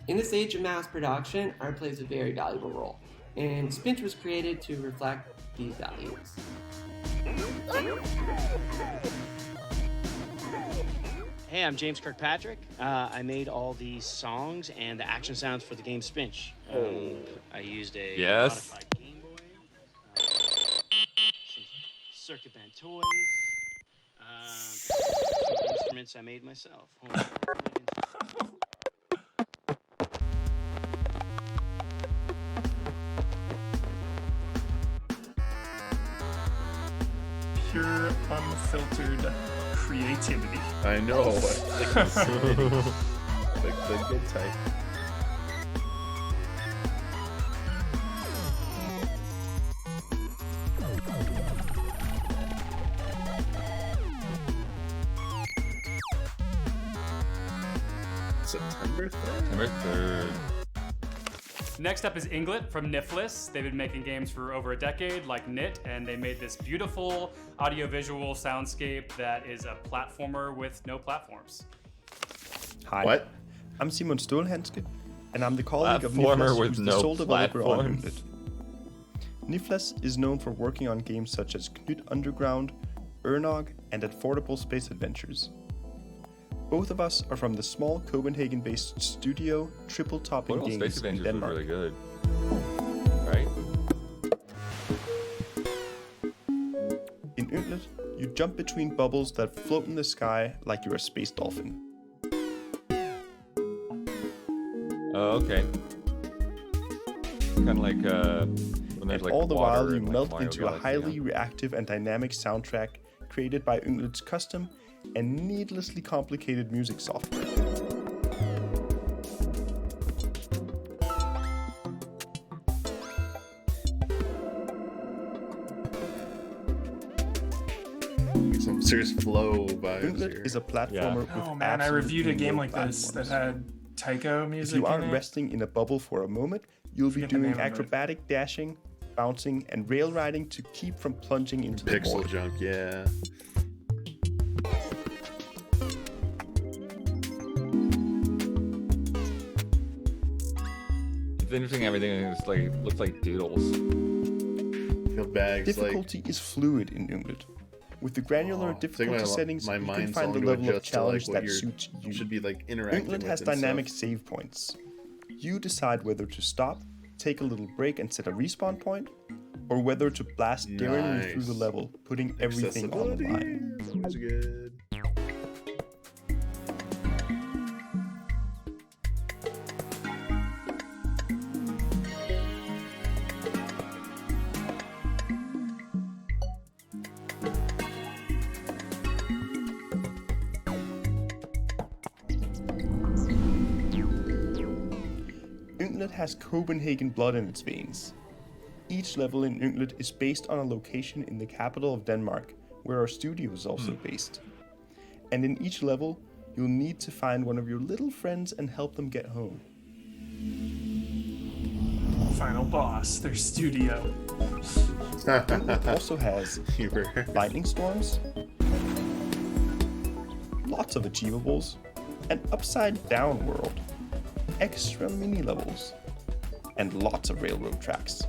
In this age of mass production, art plays a very valuable role, and Spinch was created to reflect these values. Hey, I'm James Kirkpatrick. I made all the songs and the action sounds for the game Spinch. I used a modified Game Boy, some circuit band toys, some instruments I made myself. Hold on. Pure, unfiltered creativity. I know. Like the good type. September 3rd? September 3rd. Next up is Ynglet from Nifless. They've been making games for over a decade, like Knit, and they made this beautiful audiovisual soundscape that is a platformer with no platforms. Hi. What? I'm Simon Stålhanske, and I'm the colleague of Platformer Nifless, with who's the no sole developer on platforms. Ynglet. Nifless is known for working on games such as Knut Underground, Ernog, and Affordable Space Adventures. Both of us are from the small Copenhagen-based studio Triple Topping Affordable Space Games in Adventures was Denmark. really good. Right? In Ynglet, you jump between bubbles that float in the sky like you're a space dolphin. Oh, okay. Kind of like when there's And like all the water while, you in, like, melt Mario into a Galaxy, highly reactive and dynamic soundtrack created by Ynglet's custom and needlessly complicated music software. Some serious flow vibes Ynglet here. is a platformer with Oh man, I reviewed a absolutely game no like this that platforms. had taiko If music you in aren't it. resting in a bubble for a moment, you'll be Forget the name doing of it. acrobatic dashing, bouncing, and rail riding to keep from plunging into the Pixel void. junk, yeah. It's interesting. Everything is like looks like doodles. Feel bags Difficulty is fluid in Ynglet. With the granular difficulty settings, my you can mind's find the long to level of adjust to, challenge like, what that you're- suits you. should be, like, interacting Ynglet with has and dynamic stuff. save points. You decide whether to stop, take a little break and set a respawn point, or whether to blast daringly through the Nice. level, putting everything on the line. That's good. Ynglet has Copenhagen blood in its veins. Each level in Ynglet is based on a location in the capital of Denmark, where our studio is also based. And in each level, you'll need to find one of your little friends and help them get home. Final boss, their studio. Ynglet also has lightning storms, lots of achievables, an upside down world, extra mini levels, and lots of railroad tracks.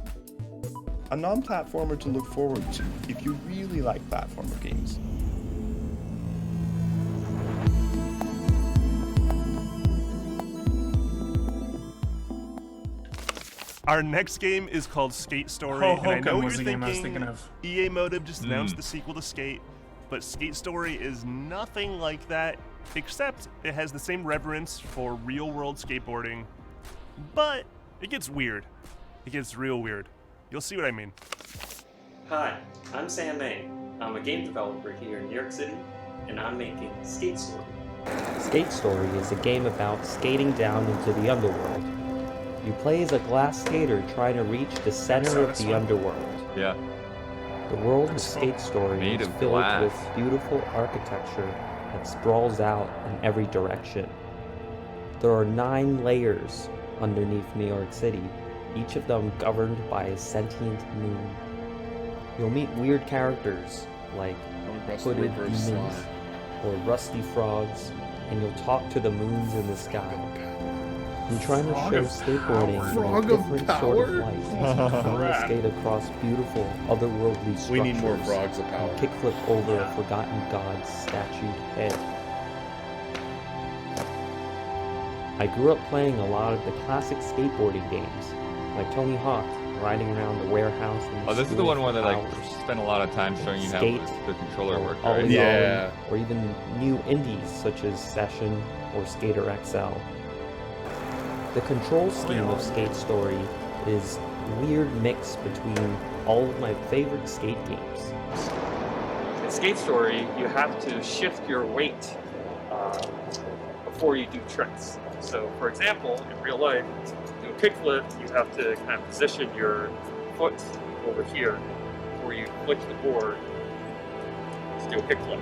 A non-platformer to look forward to if you really like platformer games. Our next game is called Skate Story, and I know Hokum what was you're the game I was thinking. thinking of. EA Motive just announced the sequel to Skate, but Skate Story is nothing like that, except it has the same reverence for real-world skateboarding, but it gets weird. It gets real weird. You'll see what I mean. Hi, I'm Sam May. I'm a game developer here in New York City, and I'm making Skate Story. Skate Story is a game about skating down into the underworld. You play as a glass skater trying to reach the center of the underworld. Yeah. The world of Skate Story Made is of filled glass. with beautiful architecture that sprawls out in every direction. There are 9 layers underneath New York City, each of them governed by a sentient moon. You'll meet weird characters like hooded demons or rusty frogs, and you'll talk to the moons in the sky. I'm trying to show skateboarding in a different sort of light. I want to skate across beautiful, otherworldly structures. We need more frogs of power. And kickflip over a forgotten god's statued head. I grew up playing a lot of the classic skateboarding games, like Tony Hawk, riding around the warehouse. Oh, this is the one where they like spent a lot of time showing you how Skate, the controller worked, Ollie right? Ollie, or even new indies such as Session or Skater XL. The control scheme of Skate Story is a weird mix between all of my favorite skate games. In Skate Story, you have to shift your weight before you do tricks. So, for example, in real life, to do a kickflip, you have to kind of position your foot over here before you flick the board to do a kickflip.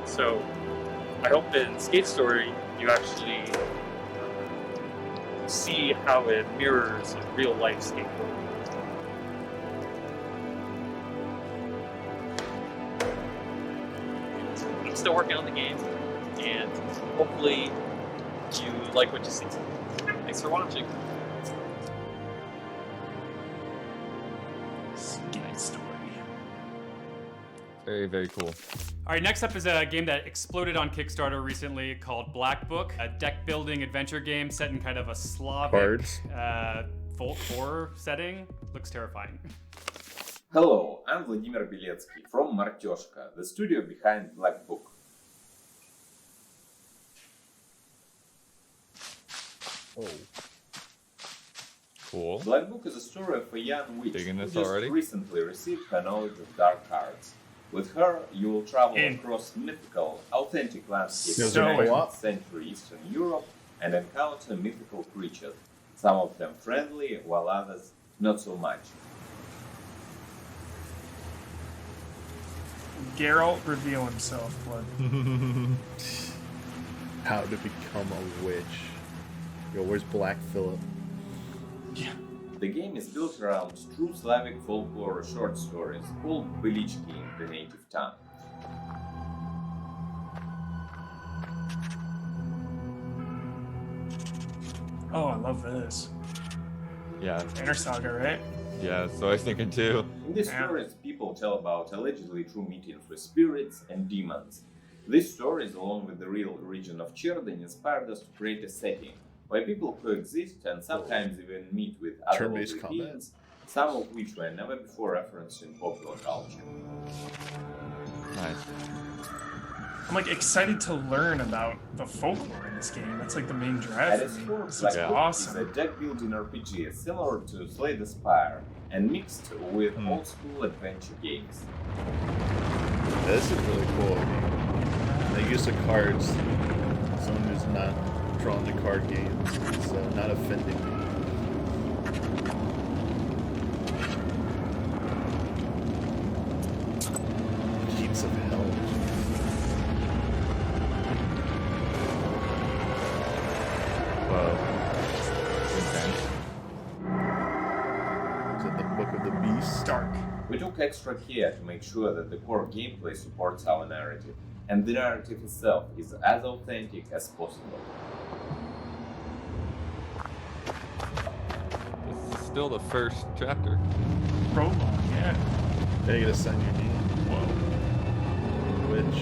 So, I hope that in Skate Story, you actually see how it mirrors real life skateboarding. I'm still working on the game, and hopefully you like what you see. Thanks for watching. Skate Story. Very, very cool. All right, next up is a game that exploded on Kickstarter recently called Black Book, a deck building adventure game set in kind of a Slavic folk horror setting. Looks terrifying. Hello, I'm Vladimir Beletsky from Martyoshka, the studio behind Black Book. Oh. Cool. Black Book is a story of a young witch Digging who this just already. recently received her knowledge of dark arts. With her, you will travel across mythical, authentic landscapes of 19th century Eastern Europe and encounter mythical creatures, some of them friendly, while others not so much. Geralt reveal himself, blood. How to become a witch. Yo, where's Black Phillip? Yeah. The game is built around true Slavic folklore short stories called Belichki in the native tongue. Oh, I love this. Yeah. Inner Saga, right? Yeah, so I was thinking too. In these stories, people tell about allegedly true meetings with spirits and demons. These stories, along with the real region of Cherden, inspired us to create a setting where people coexist and sometimes even meet with Turn-based otherworldly combat. beings, some of which were never before referenced in popular culture. Nice. I'm like excited to learn about the folklore in this game. That's like the main At drive its for me. core, This Black looks Book awesome. is a deck-building RPG similar to Slay the Spire and mixed with old-school adventure games. This is really cool. The use of cards. Someone who's not drawn to card games. It's not offending me. Gates of Hell. Is it the Book of the Beast? Dark. We took extra care to make sure that the core gameplay supports our narrative, and the narrative itself is as authentic as possible. This is still the first chapter. Prologue, yeah. Are you gonna sign your name? Whoa. Which?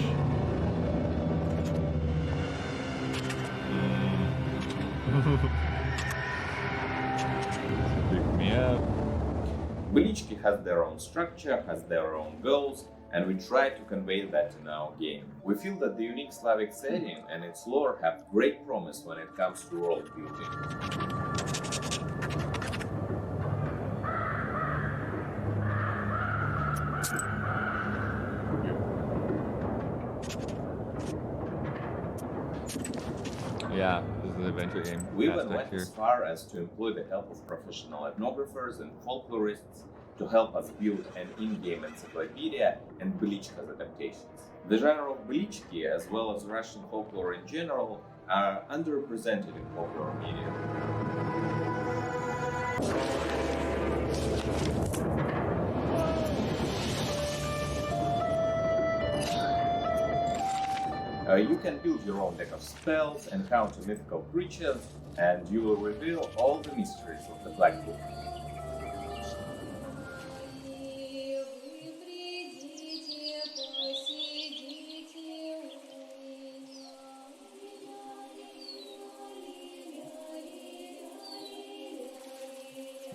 Pick me up. Village has their own structure, has their own goals, and we try to convey that in our game. We feel that the unique Slavic setting and its lore have great promise when it comes to world building. Yeah, this is an adventure game. We even aspect went here. as far as to employ the help of professional ethnographers and folklorists to help us build an in-game encyclopedia and Belichka's adaptations. The genre of Belichki, as well as Russian folklore in general, are underrepresented in popular media. You can build your own deck of spells, encounter mythical creatures, and you will reveal all the mysteries of the Black Book.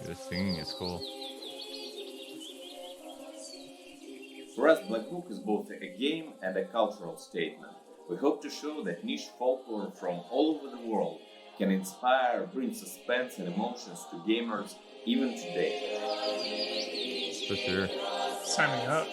The singing is cool. For us, Black Book is both a game and a cultural statement. We hope to show that niche folklore from all over the world can inspire, bring suspense and emotions to gamers even today. For sure. Sign me up.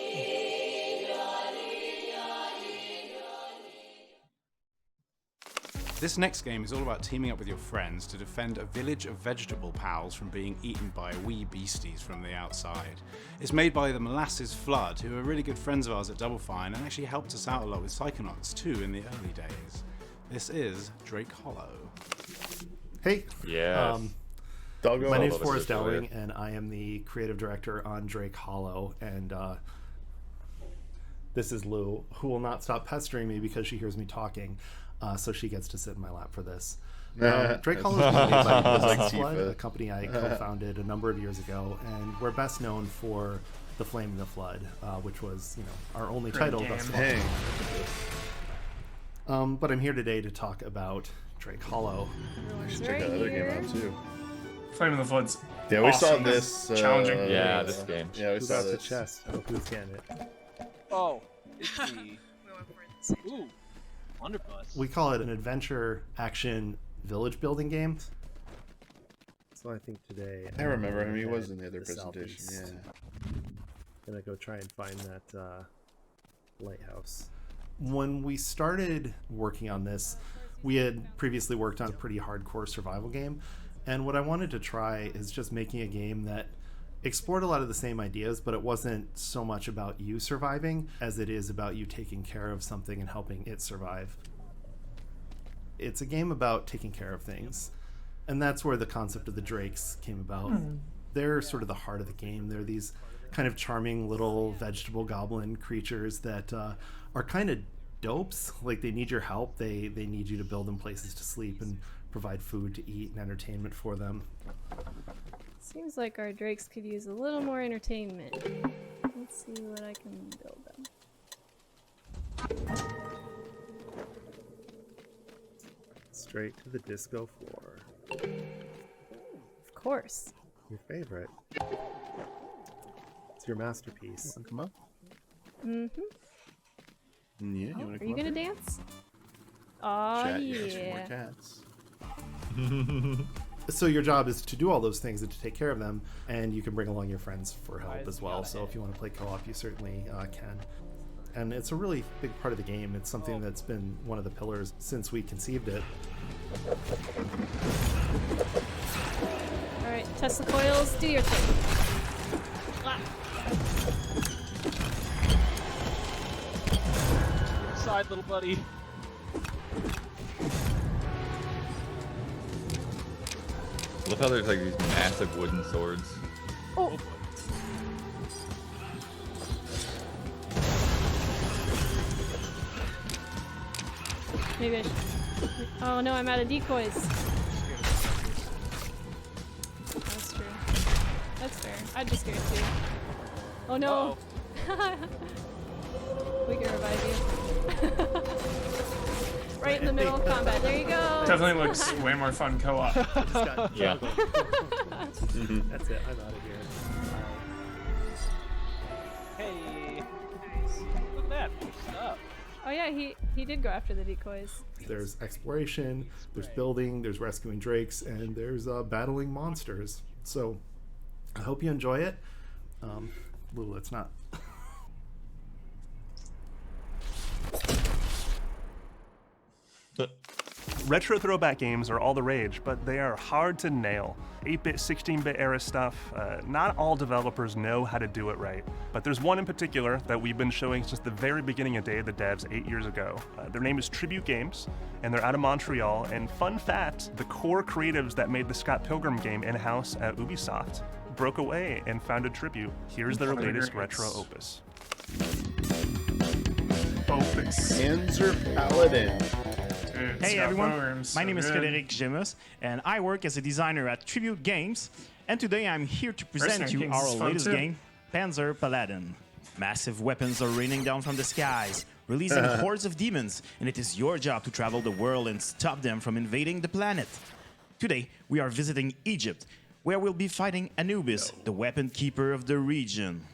This next game is all about teaming up with your friends to defend a village of vegetable pals from being eaten by wee beasties from the outside. It's made by the Molasses Flood, who are really good friends of ours at Double Fine and actually helped us out a lot with Psychonauts too in the early days. This is Drake Hollow. Hey. Yes. My name's Forrest Dowling, and I am the creative director on Drake Hollow. And this is Lou, who will not stop pestering me because she hears me talking. So she gets to sit in my lap for this. Drake Hollow is made by Molasses Flood, a company I co-founded a number of years ago, and we're best known for The Flame and the Flood, which was, our only title thus far. But I'm here today to talk about Drake Hollow. We should check that other game out too. Flame in the Flood's Yeah, we awesome. saw this. Challenging. Yeah, this game. Yeah, we Who saw got this. the chest? Oh, who's getting it? Oh, it's the. Ooh, Blunderbuss. We call it an adventure action village building game. So I think today I remember him. He was in the other the presentation. southeast. Yeah. Gonna go try and find that lighthouse. When we started working on this, we had previously worked on a pretty hardcore survival game, and what I wanted to try is just making a game that explored a lot of the same ideas, but it wasn't so much about you surviving as it is about you taking care of something and helping it survive. It's a game about taking care of things, and that's where the concept of the Drakes came about. They're sort of the heart of the game. They're these kind of charming little vegetable goblin creatures that are kind of dopes. Like, they need your help. They need you to build them places to sleep and provide food to eat and entertainment for them. Seems like our drakes could use a little more entertainment. Let's see what I can build them. Straight to the disco floor. Of course. Your favorite. It's your masterpiece. Come on. Mm-hmm. Yeah, Oh, are you gonna dance? Aw, Chat, yeah. yes, more cats. So your job is to do all those things and to take care of them, and you can bring along your friends for help as well. So if you want to play co-op, you certainly can. And it's a really big part of the game. It's something that's been one of the pillars since we conceived it. Alright, Tesla coils, do your thing. Ah. Side, little buddy. I love how there's like these massive wooden swords. Oh. Maybe I should... Oh no, I'm out of decoys. That's true. That's fair. I'd be scared too. Oh no! We can revive you. Right in the middle of combat. There you go. Definitely looks way more fun co-op. Yeah. That's it. I'm out of here. Hey. Look at that. Cool stuff. Oh yeah, he did go after the decoys. There's exploration, there's building, there's rescuing drakes, and there's battling monsters. So I hope you enjoy it. Lulu, it's not. Retro throwback games are all the rage, but they are hard to nail. 8-bit, 16-bit era stuff, not all developers know how to do it right. But there's one in particular that we've been showing since the very beginning of Day of the Devs 8 years ago. Their name is Tribute Games, and they're out of Montreal. And fun fact, the core creatives that made the Scott Pilgrim game in-house at Ubisoft broke away and founded Tribute. Here's their latest retro opus. Panzer Paladin. Hey everyone, my name is Frédéric Gemus, and I work as a designer at Tribute Games, and today I'm here to present you our latest game, Panzer Paladin. Massive weapons are raining down from the skies, releasing hordes of demons, and it is your job to travel the world and stop them from invading the planet. Today, we are visiting Egypt, where we'll be fighting Anubis, the weapon keeper of the region.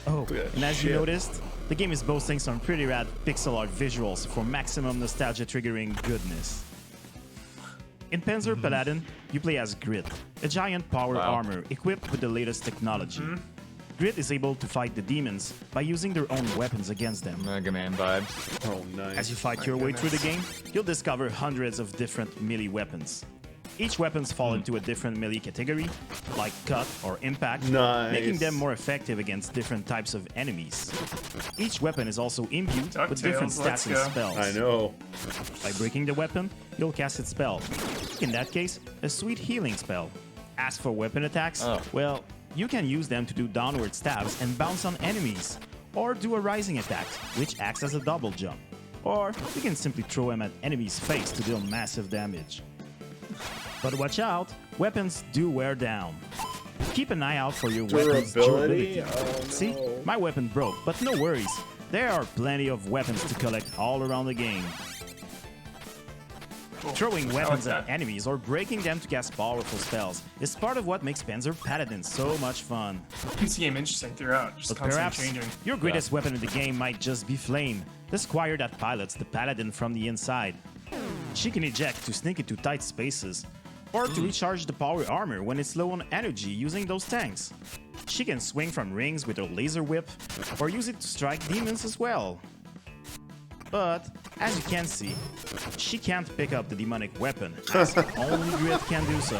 Oh, and as you noticed, the game is boasting some pretty rad pixel art visuals for maximum nostalgia triggering goodness. In Panzer Paladin, you play as Grit, a giant power armor equipped with the latest technology. Grit is able to fight the demons by using their own weapons against them. Mega Man vibes. Oh, nice. As you fight your way through the game, you'll discover hundreds of different melee weapons. Each weapons fall into a different melee category, like cut or impact, making them more effective against different types of enemies. Each weapon is also imbued with different stats and spells. I know. By breaking the weapon, you'll cast its spell. In that case, a sweet healing spell. As for weapon attacks, well, you can use them to do downward stabs and bounce on enemies, or do a rising attack, which acts as a double jump. Or you can simply throw them at enemies' face to deal massive damage. But watch out, weapons do wear down. Keep an eye out for your weapon's durability. See, my weapon broke, but no worries. There are plenty of weapons to collect all around the game. Throwing weapons at enemies or breaking them to cast powerful spells is part of what makes Panzer Paladin so much fun. Keeps the game interesting throughout, just But perhaps constantly changing. your greatest weapon in the game might just be Flame, the squire that pilots the Paladin from the inside. She can eject to sneak into tight spaces, or to recharge the power armor when it's low on energy using those tanks. She can swing from rings with her laser whip, or use it to strike demons as well. But, as you can see, she can't pick up the demonic weapon, as only Grit can do so.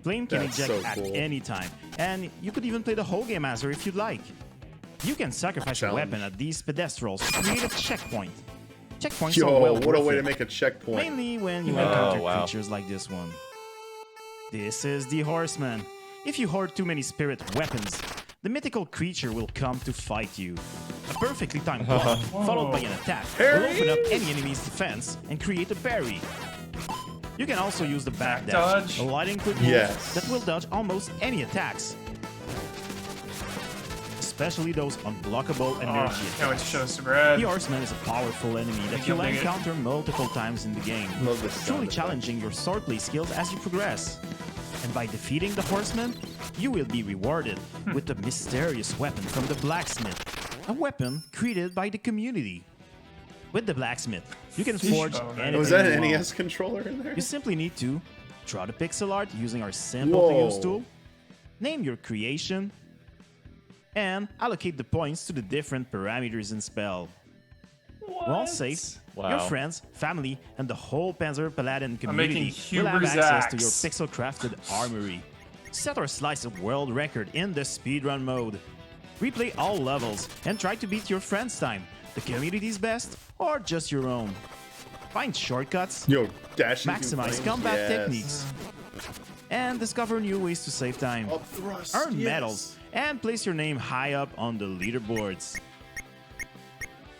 Flame can eject at any time, and you could even play the whole game as her if you'd like. You can sacrifice a weapon at these pedestals to create a checkpoint. Checkpoints are well what a worth way it, to make a checkpoint. mainly when you encounter creatures like this one. This is the Horseman. If you hoard too many spirit weapons, the mythical creature will come to fight you. A perfectly timed block, followed by an attack, will open up any enemy's defense and create a parry. You can also use the backdash, a lightning quick move that will dodge almost any attacks, especially those unblockable energy attacks. The Horseman is a powerful enemy that you'll encounter multiple times in the game, truly challenging your swordplay skills as you progress. And by defeating the Horseman, you will be rewarded with the mysterious weapon from the Blacksmith, a weapon created by the community. With the Blacksmith, you can forge anything Was that an you NES want. controller in there? You simply need to draw the pixel art using our simple to use tool, name your creation, and allocate the points to the different parameters in spell. Once safe, your friends, family, and the whole Panzer Paladin community will have access to your pixel-crafted armory. Set or slice a world record in the speedrun mode. Replay all levels and try to beat your friends' time, the community's best, or just your own. Find shortcuts, maximize combat techniques, and discover new ways to save time. Earn medals and place your name high up on the leaderboards.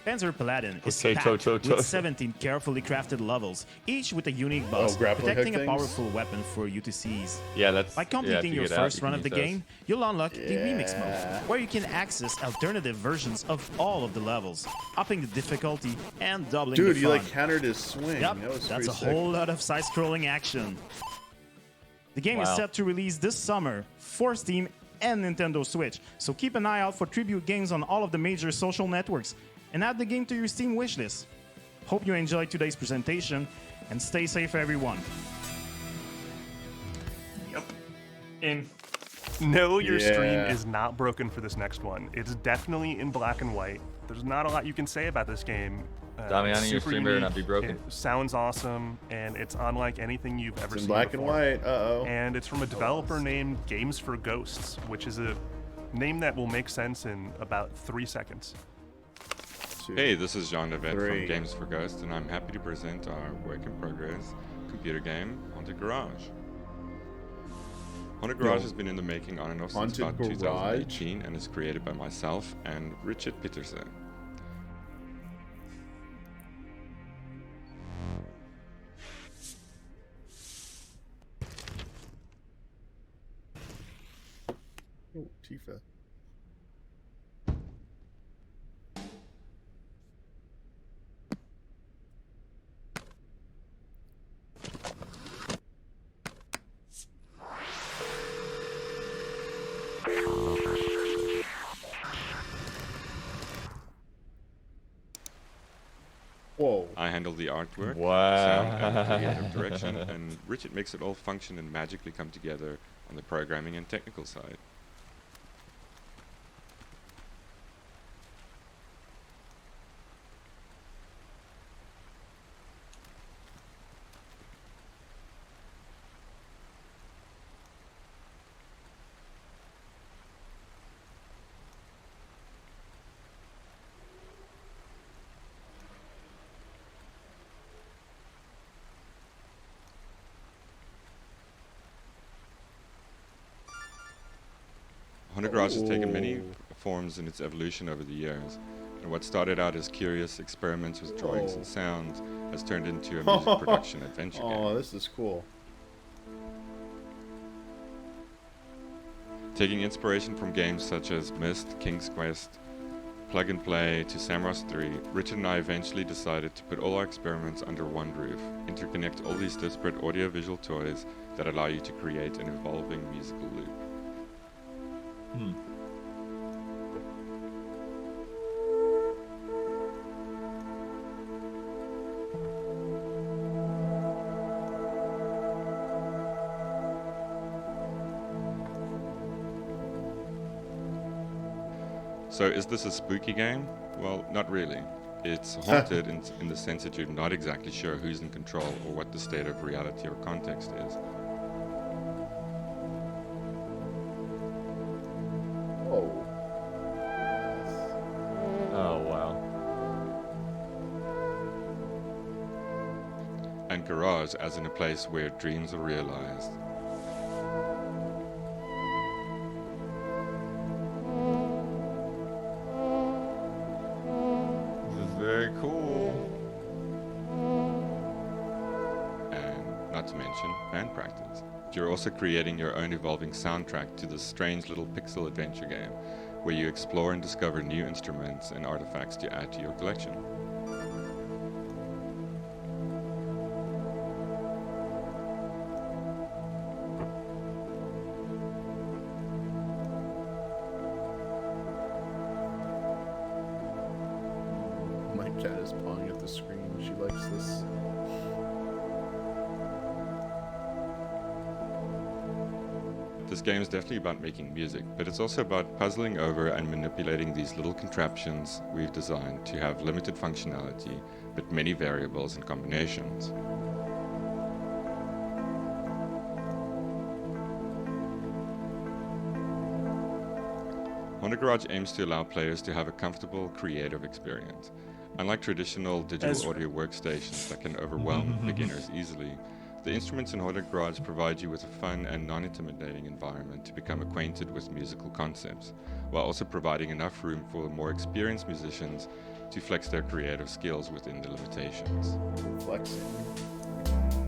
Panzer Paladin is Potato, packed with 17 carefully crafted levels, each with a unique boss, grappling protecting a hook things? powerful weapon for you to seize. Yeah, that's By completing yeah, your to get out, first you run can of the use those. game, you'll unlock the Remix mode, where you can access alternative versions of all of the levels, upping the difficulty and doubling Dude, the you fun. like countered his swing. Yep, That was that's pretty a sick. whole lot of side-scrolling action. The game is Wow. set to release this summer for Steam and Nintendo Switch, so keep an eye out for tribute games on all of the major social networks, and add the game to your Steam wishlist. Hope you enjoyed today's presentation, and stay safe, everyone. Yep. In. No, your stream Yeah. is not broken for this next one. It's definitely in black and white. There's not a lot you can say about this game. Damiani, it's your super stream better not unique, be broken. It sounds awesome, and it's unlike anything you've ever It's in seen black before. and white. Uh-oh. And it's from a developer named Games for Ghosts, which is a name that will make sense in about 3 seconds. Hey, this is Jean Devet three. from Games for Ghosts, and I'm happy to present our work in progress computer game, Haunted Garage. Haunted Garage has been in the making on and off since Haunted about Garage? 2018 and is created by myself and Richard Peterson. Oh, Tifa. Whoa. I handle the artwork, Wow. sound, and creative direction, and Richard makes it all function and magically come together on the programming and technical side. Haunted Garage has taken many forms in its evolution over the years, and what started out as curious experiments with drawings and sounds has turned into a music production adventure game. Oh, this is cool. Taking inspiration from games such as Myst, King's Quest, Plug and Play to Samros 3, Richard and I eventually decided to put all our experiments under one roof, interconnect all these disparate audiovisual toys that allow you to create an evolving musical loop. So is this a spooky game? Well, not really. It's haunted in the sense that you're not exactly sure who's in control or what the state of reality or context is. Whoa. Oh, wow. And Garage as in a place where dreams are realized. This is very cool. And not to mention band practice. You're also creating your own evolving soundtrack to this strange little pixel adventure game, where you explore and discover new instruments and artifacts to add to your collection. My cat is pawing at the screen. She likes this. This game is definitely about making music, but it's also about puzzling over and manipulating these little contraptions we've designed to have limited functionality, but many variables and combinations. Haunted Garage aims to allow players to have a comfortable, creative experience. Unlike traditional digital audio workstations that can overwhelm beginners easily, the instruments in Haunted Garage provide you with a fun and non-intimidating environment to become acquainted with musical concepts, while also providing enough room for more experienced musicians to flex their creative skills within the limitations. Flexing.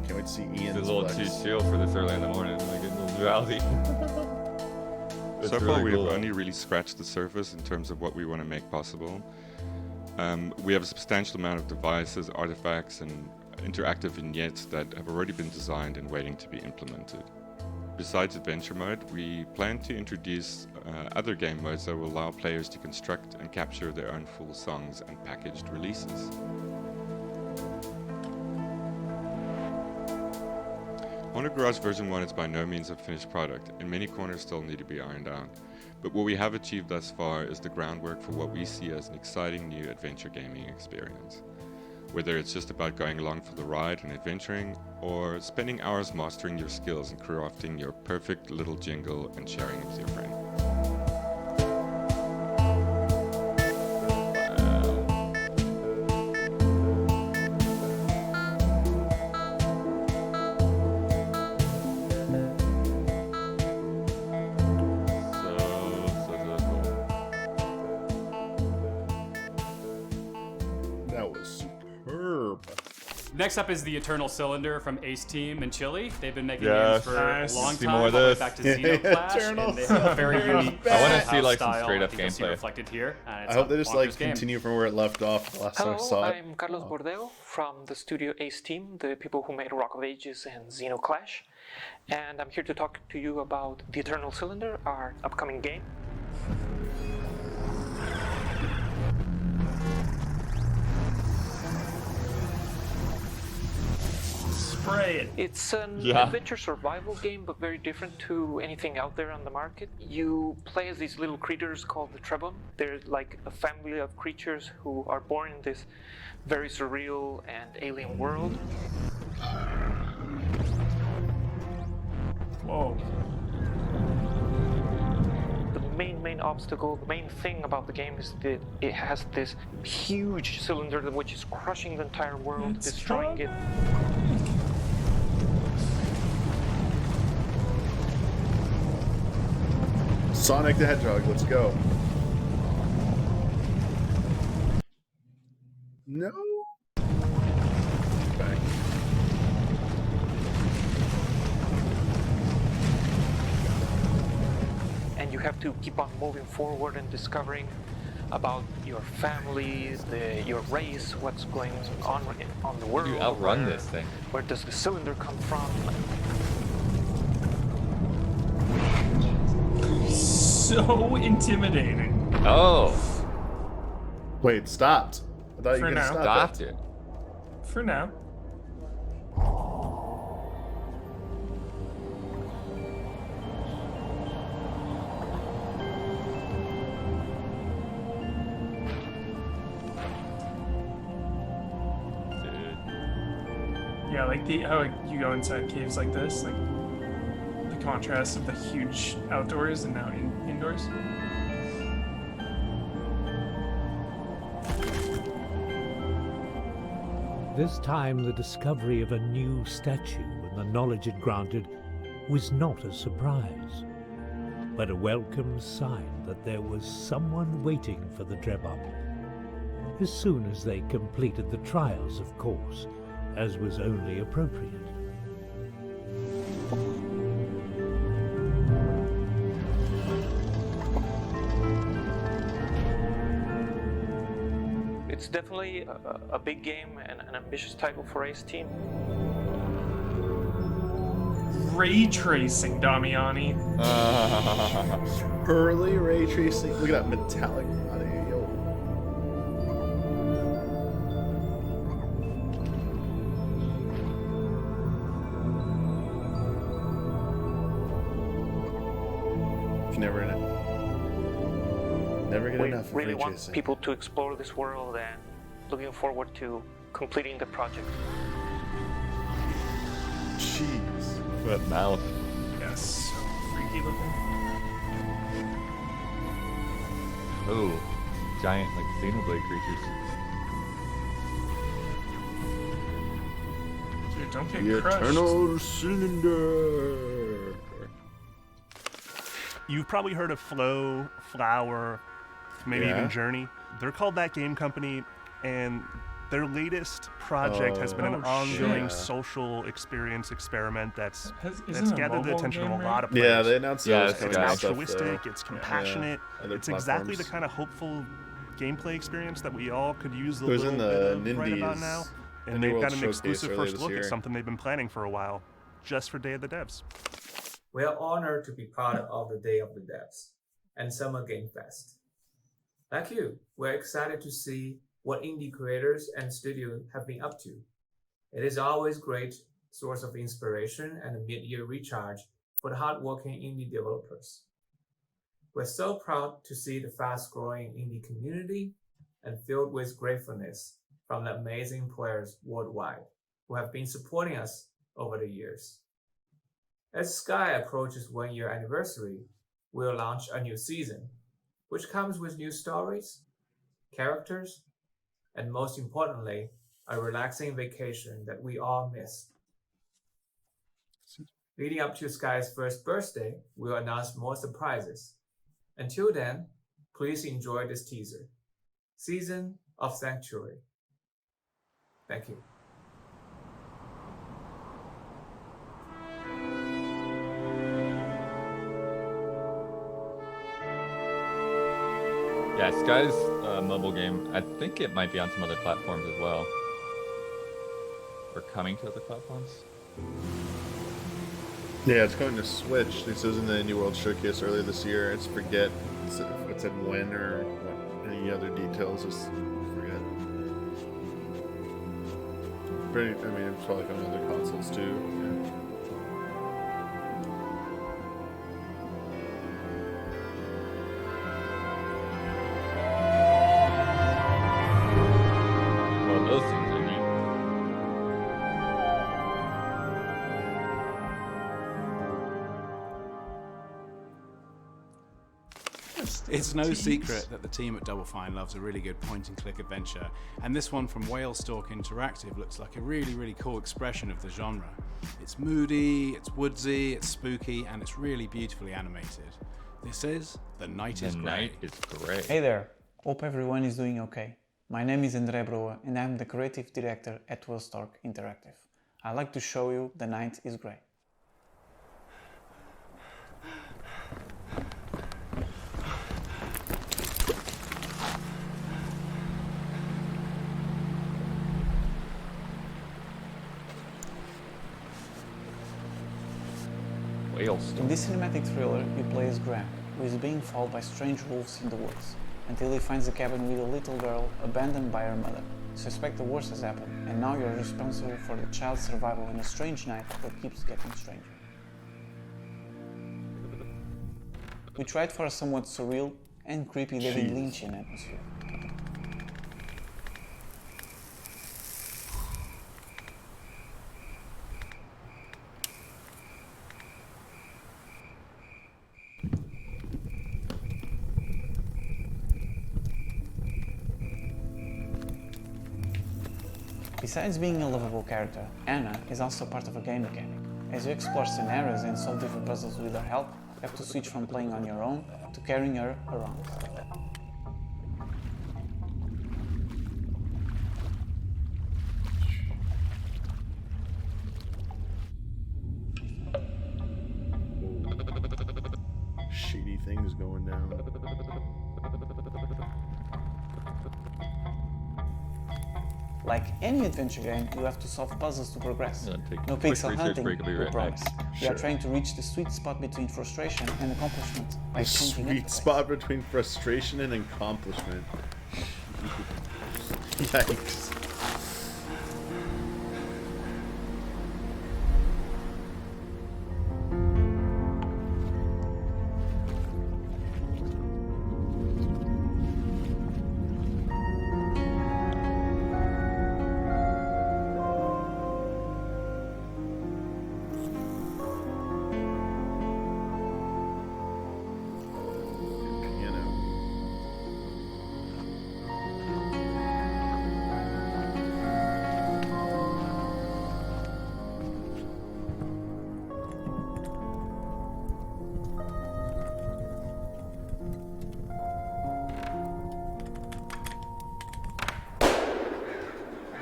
Can't wait to see Ian's It's a little too chill for this early in the morning. Like getting a little drowsy. So far, we've only really scratched the surface in terms of what we want to make possible. We have a substantial amount of devices, artifacts, and interactive vignettes that have already been designed and waiting to be implemented. Besides Adventure Mode, we plan to introduce other game modes that will allow players to construct and capture their own full songs and packaged releases. Honor Garage version 1 is by no means a finished product, and many corners still need to be ironed out. But what we have achieved thus far is the groundwork for what we see as an exciting new adventure gaming experience. Whether it's just about going along for the ride and adventuring, or spending hours mastering your skills and crafting your perfect little jingle and sharing it with your friend. Next up is the Eternal Cylinder from Ace Team in Chile. They've been making games for a long time, more of all the way this. back to Xenoclash, and they have a very unique I want to see style. like some straight I up think you'll see gameplay. reflected here. I hope they just like continue from where it left off the last time I saw it. I'm Carlos Bordeo from the studio Ace Team, the people who made Rock of Ages and Xenoclash. And I'm here to talk to you about the Eternal Cylinder, our upcoming game. Spray it. It's an adventure survival game, but very different to anything out there on the market. You play as these little critters called the Trebon. They're like a family of creatures who are born in this very surreal and alien world. Whoa. The main obstacle, the main thing about the game is that it has this huge cylinder which is crushing the entire world, destroying it. Sonic the Hedgehog, let's go. No. Back. And you have to keep on moving forward and discovering about your family, your race, what's going on the world. You outrun this thing. Where does the cylinder come from? So intimidating. Oh. Wait, it stopped. I thought you For could now. stop Stopped it. For now. Yeah, like how you go inside caves like this, like the contrast of the huge outdoors and now indoors. This time, the discovery of a new statue and the knowledge it granted was not a surprise, but a welcome sign that there was someone waiting for the Drebon. As soon as they completed the trials, of course, as was only appropriate. It's definitely a big game and an ambitious title for Ace Team. Ray tracing, Damiani. Early ray tracing. Look at that metallic body. Yo. Never get enough of We really ray want tracing. people to explore this world and looking forward to completing the project. Jeez. That mouth. Yes, so freaky looking. Oh, giant like Xenoblade creatures. Dude, don't get The crushed. Eternal Cylinder. You've probably heard of Flow, Flower, maybe Yeah. even Journey. They're called That Game Company, and their latest project has been an ongoing social experience experiment that's gathered the attention of a lot of players. Yeah, they announced It's it's altruistic, it's compassionate, Other it's exactly the platforms. kind of hopeful gameplay experience that we all could use a It was little in bit the of right about Nindies, now. the And New they've World got an Showcase exclusive earlier first this look year. at something they've been planning for a while, just for Day of the Devs. We are honored to be part of the Day of the Devs and Summer Game Fest. Like you, we're excited to see what indie creators and studios have been up to. It is always a great source of inspiration and a mid-year recharge for the hardworking indie developers. We're so proud to see the fast-growing indie community and filled with gratefulness from the amazing players worldwide who have been supporting us over the years. As Sky approaches 1 year anniversary, we'll launch a new season, which comes with new stories, characters, and most importantly, a relaxing vacation that we all miss. Leading up to Sky's first birthday, we'll announce more surprises. Until then, please enjoy this teaser. Season of Sanctuary. Thank you. Yeah, Sky's mobile game. I think it might be on some other platforms as well. Or coming to other platforms. Yeah, it's going to Switch. This was in the Indie World Showcase earlier this year. It's forget if it said when or what, any other details. Just forget. Pretty, I mean, it's probably on other consoles too. Yeah. Well, those things are neat. It's no secret that the team at Double Fine loves a really good point-and-click adventure, and this one from Whalestalk Interactive looks like a really, really cool expression of the genre. It's moody, it's woodsy, it's spooky, and it's really beautifully animated. This is The Night is Grey. Night is Grey. Hey there, hope everyone is doing okay. My name is André Broa and I'm the creative director at Whalestalk Interactive. I'd like to show you The Night is Grey. In this cinematic thriller, you play as Graham, who is being followed by strange wolves in the woods, until he finds a cabin with a little girl abandoned by her mother. You suspect the worst has happened, and now you're responsible for the child's survival in a strange night that keeps getting stranger. We tried for a somewhat surreal and creepy David Lynchian atmosphere. Besides being a lovable character, Anna is also part of a game mechanic. As you explore scenarios and solve different puzzles with her help, you have to switch from playing on your own to carrying her around. Shady things going down. Like any adventure game, you have to solve puzzles to progress. No quick pixel research hunting, break, I'll be we right promise. back. We are Sure. trying to reach the sweet spot between frustration and accomplishment by The changing sweet interface. spot between frustration and accomplishment. Yikes.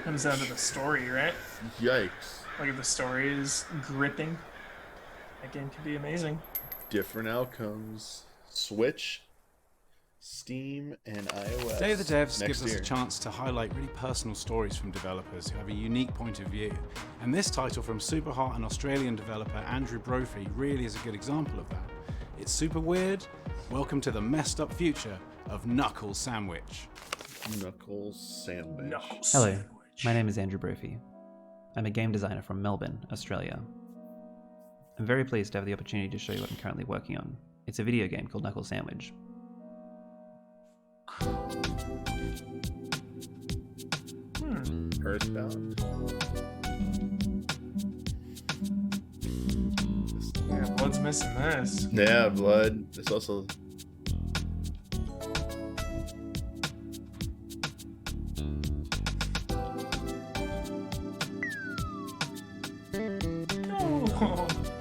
Comes down to the story, right? Yikes. Like if the story is gripping, that game could be amazing. Different outcomes. Switch, Steam, and iOS. Day of the Devs next gives us year. a chance to highlight really personal stories from developers who have a unique point of view. And this title from super hot and Australian developer Andrew Brophy really is a good example of that. It's super weird. Welcome to the messed up future of Knuckle Sandwich. Knuckle Sandwich. Hello, my name is Andrew Brophy. I'm a game designer from Melbourne, Australia. I'm very pleased to have the opportunity to show you what I'm currently working on. It's a video game called Knuckle Sandwich. Earthbound. Yeah, Blood's missing this. Yeah, Blood. It's also.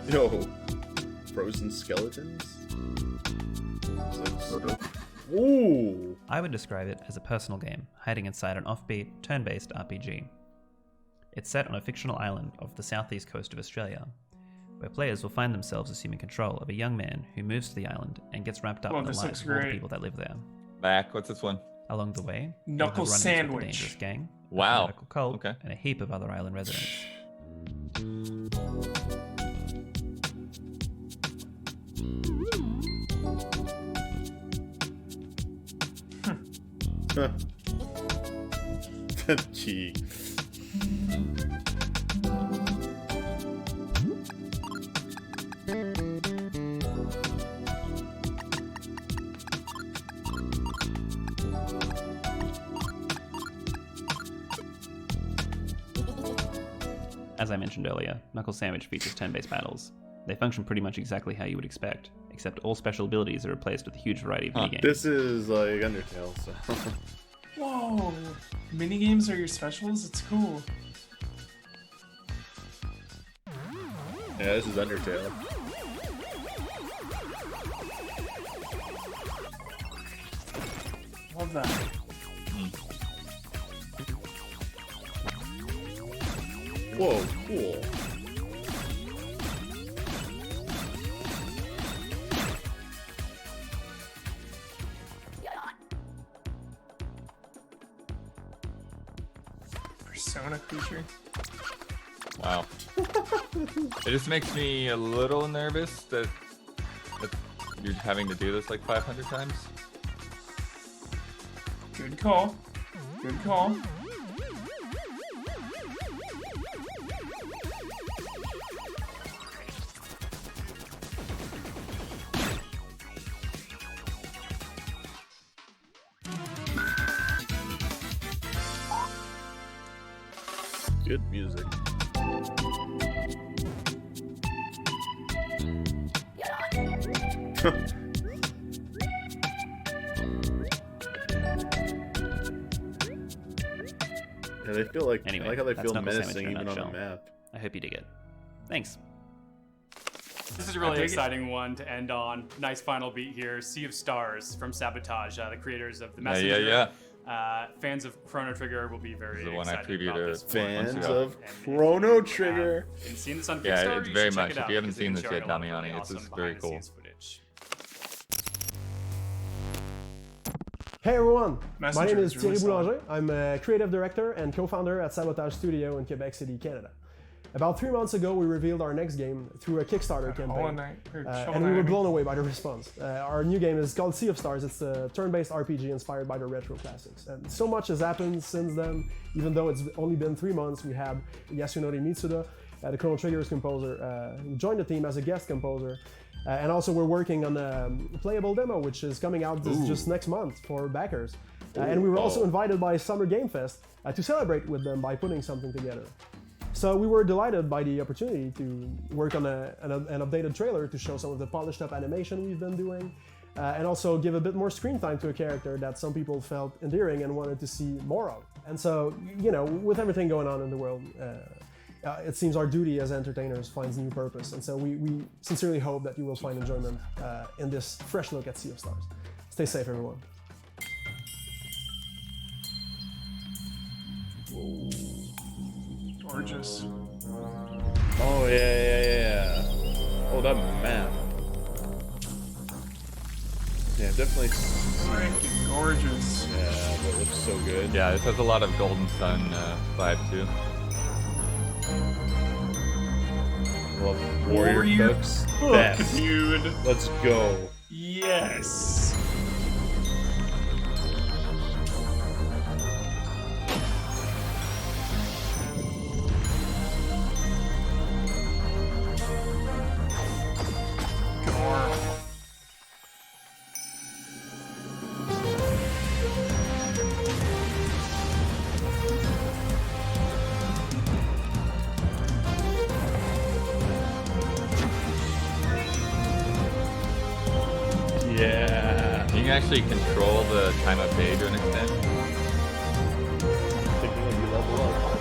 Yo, frozen skeletons? Ooh! I would describe it as a personal game, hiding inside an offbeat, turn-based RPG. It's set on a fictional island off the southeast coast of Australia, where players will find themselves assuming control of a young man who moves to the island and gets wrapped up in the lives of all the people that live there. Back, what's this one? Along the way, Knuckle you'll have run-ins with Sandwich. a dangerous gang, Wow. a radical cult, and a heap of other island residents. Gee. As I mentioned earlier, Knuckle Sandwich features turn-based battles. They function pretty much exactly how you would expect, except all special abilities are replaced with a huge variety of minigames. This is like Undertale, so. Whoa! Minigames are your specials? It's cool. Yeah, this is Undertale. Love that. Whoa, cool. Persona creature. Wow. It just makes me a little nervous that you're having to do this like 500 times. Good call. Good call. Good music. Yeah, they feel like Anyway, I like how they that's feel Knuckle Sandwich menacing in a even on the nutshell. map. I hope you dig it. Thanks. This is a really exciting one to end on. Nice final beat here. Sea of Stars from Sabotage, the creators of The Messenger. Yeah. Fans of Chrono Trigger will be very The one I excited previewed about this. Fans of Chrono Trigger. Been seeing this on Yeah, Kickstarter, it's you very should check much. it If out you haven't because they've seen been this yet, showing a lot of Damiani, really it's just awesome very cool. behind-the-scenes footage. Hey everyone, Messenger my name is is Thierry really Boulanger. I'm a creative director and co-founder at Sabotage Studio in Quebec City, Canada. About 3 months ago, we revealed our next game through a Kickstarter campaign, and we were blown away by the response. Our new game is called Sea of Stars. It's a turn-based RPG inspired by the retro classics. And so much has happened since then, even though it's only been 3 months. We had Yasunori Mitsuda, the Chrono Trigger's composer, who joined the team as a guest composer. And also we're working on a playable demo, which is coming out just next month for backers. And we were also invited by Summer Game Fest to celebrate with them by putting something together. So we were delighted by the opportunity to work on an updated trailer to show some of the polished up animation we've been doing, and also give a bit more screen time to a character that some people felt endearing and wanted to see more of. And so, you know, with everything going on in the world, it seems our duty as entertainers finds new purpose. And so we sincerely hope that you will find enjoyment in this fresh look at Sea of Stars. Stay safe, everyone. Whoa. Gorgeous. Oh yeah. Oh, that map. Yeah, definitely. Freaking gorgeous. Yeah, that looks so good. Yeah, this has a lot of Golden Sun vibe too. Love Warrior Cooks. Best. Dude. Let's go. Yes. Yeah. You can actually control the time of day to an extent. Thinking when you level up.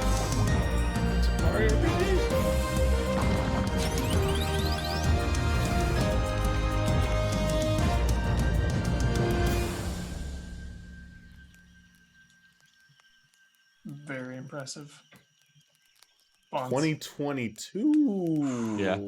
It's Mario RPG. Very impressive. Bonds. 2022. Yeah.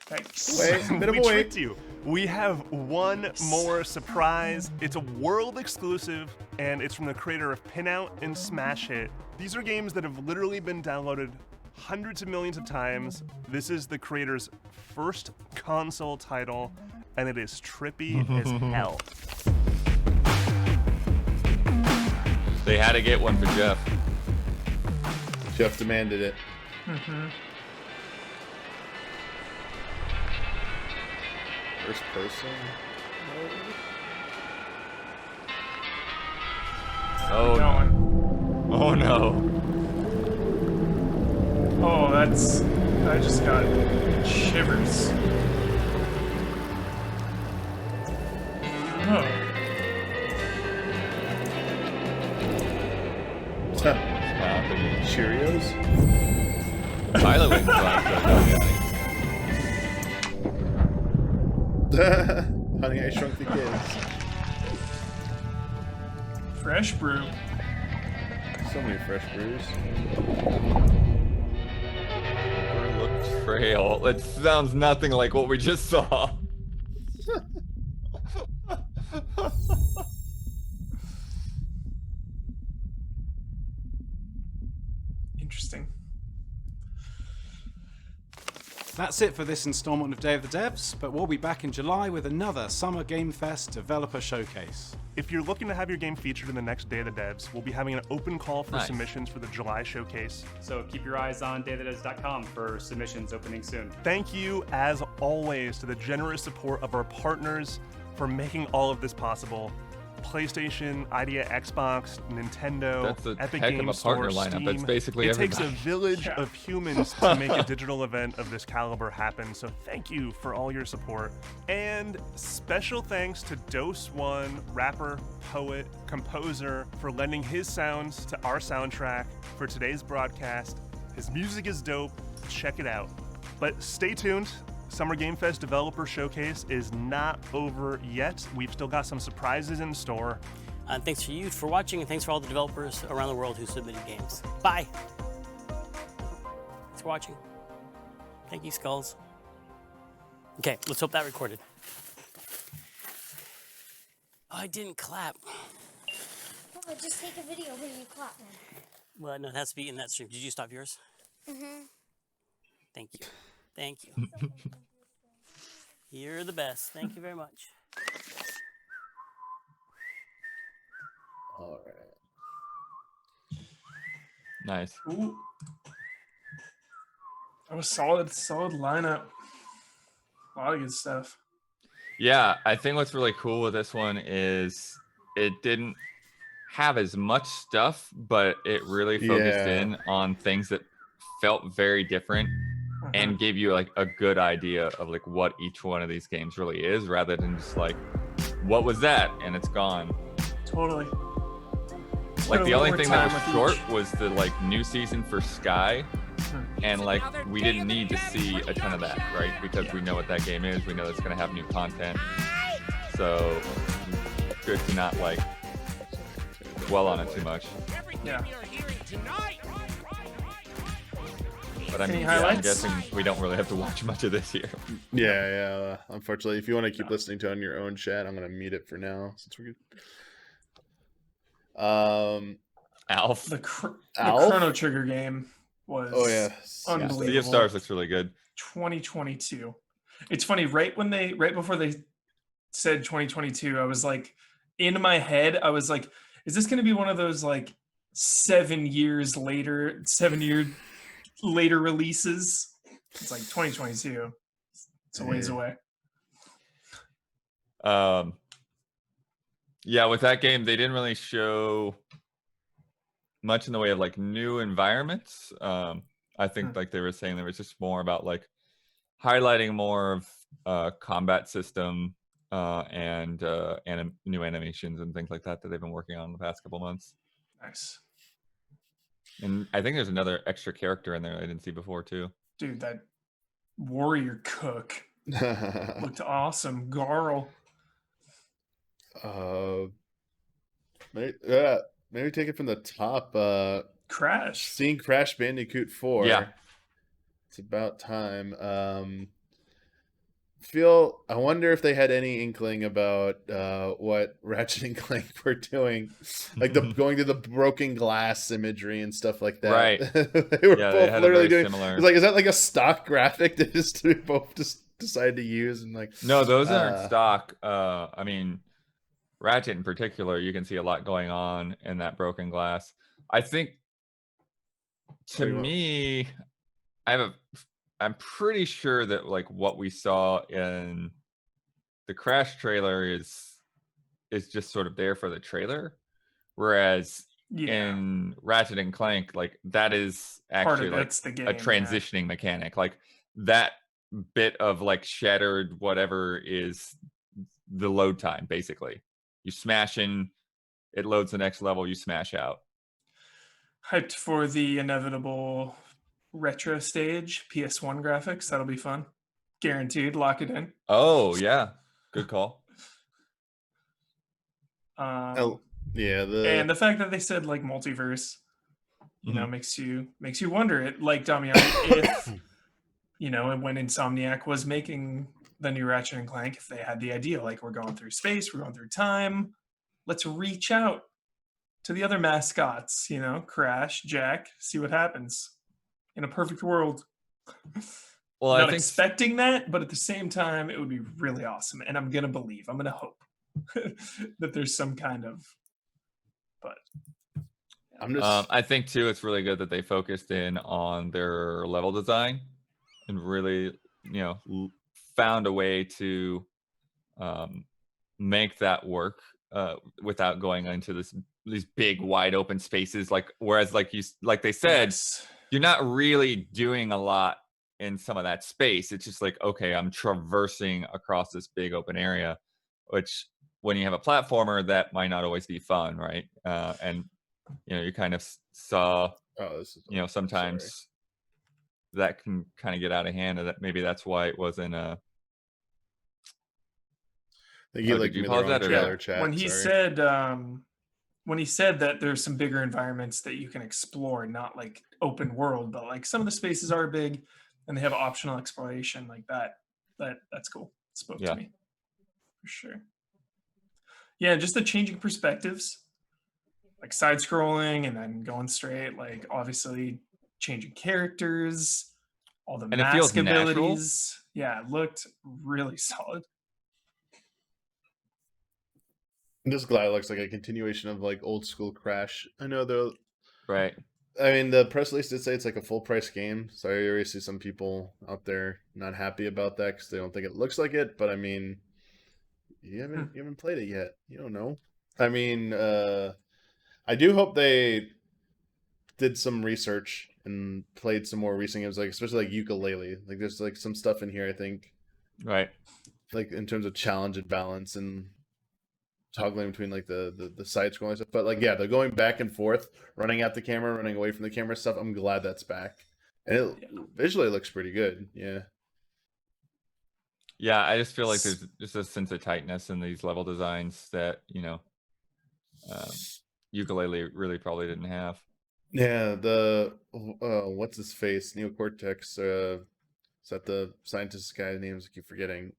Thanks. Wait, bit of We a wait. tricked you. We have one more surprise. It's a world exclusive, and it's from the creator of Pinout and Smash Hit. These are games that have literally been downloaded hundreds of millions of times. This is the creator's first console title, and it is trippy as hell. They had to get one for Geoff. Geoff demanded it. Mm-hmm. First person. Oh no. Oh no. Oh, that's... I just got shivers. Oh. Cheerios? Pilot wings Honey, I Shrunk the Kids. Fresh brew. So many fresh brews. Overlook Trail. It sounds nothing like what we just saw. Interesting. That's it for this installment of Day of the Devs, but we'll be back in July with another Summer Game Fest developer showcase. If you're looking to have your game featured in the next Day of the Devs, we'll be having an open call for Nice. submissions for the July showcase. So keep your eyes on daythatdevs.com for submissions opening soon. Thank you, as always, to the generous support of our partners for making all of this possible. PlayStation, Idea, Xbox, Nintendo, That's a Epic heck of a Games partner Store, lineup. Steam. That's basically It takes a everybody. village of humans to make a digital event of this caliber happen, so thank you for all your support. And special thanks to Dose One, rapper, poet, composer, for lending his sounds to our soundtrack for today's broadcast. His music is dope. Check it out. But stay tuned. Summer Game Fest Developer Showcase is not over yet. We've still got some surprises in store. And thanks for you for watching, and thanks for all the developers around the world who submitted games. Bye. Thanks for watching. Thank you, Skulls. Okay, let's hope that recorded. Oh, I didn't clap. Oh, just take a video when you clap then. Well, no, it has to be in that stream. Did you stop yours? Mm-hmm. Thank you. Thank you. You're the best. Thank you very much. All right. Nice. Ooh. That was solid lineup. A lot of good stuff. Yeah, I think what's really cool with this one is it didn't have as much stuff, but it really focused Yeah. in on things that felt very different and gave you like a good idea of like what each one of these games really is, rather than just like, what was that? And it's gone. Totally. Like the Spent a only little thing more that time was with short each. was the like new season for Sky. And like we didn't need to see a ton of that, right? Because we know what that game is. We know it's gonna have new content. So good to not like dwell on it too much. Yeah. But I mean, Any yeah, I'm highlights? guessing we don't really have to watch much of this here. Yeah. Unfortunately, if you want to keep listening to it on your own chat, I'm gonna mute it for now since we're good. Alf. The Alf? Chrono Trigger game was unbelievable. Sea of Stars looks really good. 2022. It's funny, right before they said 2022, I was like, in my head, I was like, is this going to be one of those like 7 year later releases? It's like 2022. It's a ways away. Yeah, with that game, they didn't really show much in the way of like new environments. I think like they were saying, there was just more about like highlighting more of combat system and new animations and things like that they've been working on the past couple months. Nice. And I think there's another extra character in there I didn't see before too. Dude, that warrior cook looked awesome. Garl. Maybe take it from the top. Crash. Seeing Crash Bandicoot 4. Yeah. It's about time. I wonder if they had any inkling about what Ratchet and Clank were doing, like going to the broken glass imagery and stuff like that. Right. They were both literally doing. Similar. It's like, is that like a stock graphic that we both just decided to use? And like, no, those aren't stock. I mean, Ratchet in particular, you can see a lot going on in that broken glass. I think, to me, I'm pretty sure that like what we saw in the Crash trailer is just sort of there for the trailer, whereas in Ratchet and Clank, like that is actually like a transitioning mechanic. Like that bit of like shattered whatever is the load time. Basically, you smash in, it loads the next level, you smash out. Hyped for the inevitable retro stage PS1 graphics. That'll be fun. Guaranteed. Lock it in. Oh yeah, good call. And the fact that they said like multiverse, you know, makes you wonder. It like Damian, if when Insomniac was making the new Ratchet and Clank, if they had the idea like we're going through space, we're going through time, let's reach out to the other mascots, Crash, Jack, see what happens. In a perfect world. Well, I'm not expecting that, but at the same time, it would be really awesome. And I'm going to hope that there's some kind of, but. I think too, it's really good that they focused in on their level design and really, found a way to make that work without going into these big wide open spaces. Whereas they said, you're not really doing a lot in some of that space. It's just like, okay, I'm traversing across this big open area, which when you have a platformer, that might not always be fun, right? And you kind of saw, sometimes that can kind of get out of hand, and that maybe that's why it wasn't a. When he said that there's some bigger environments that you can explore, not like open world, but like some of the spaces are big and they have optional exploration like that's cool. It spoke to me for sure. Yeah, just the changing perspectives, like side scrolling and then going straight, like obviously changing characters, all the mask abilities. Yeah, it looked really solid. I'm just glad it looks like a continuation of like old school Crash. I know though. Right. I mean, the press release did say it's like a full price game, so I already see some people out there not happy about that because they don't think it looks like it. But I mean, you haven't played it yet. You don't know. I mean, I do hope they did some research and played some more recent games, like especially like Yooka-Laylee. Like there's like some stuff in here I think. Right. Like in terms of challenge and balance and toggling between like the side scrolling stuff, but like they're going back and forth, running at the camera, running away from the camera stuff. I'm glad that's back, and it visually looks pretty good. Yeah, I just feel like there's just a sense of tightness in these level designs that Yooka-Laylee really probably didn't have. Yeah, the what's his face? Neocortex. Is that the scientist guy's names I keep forgetting?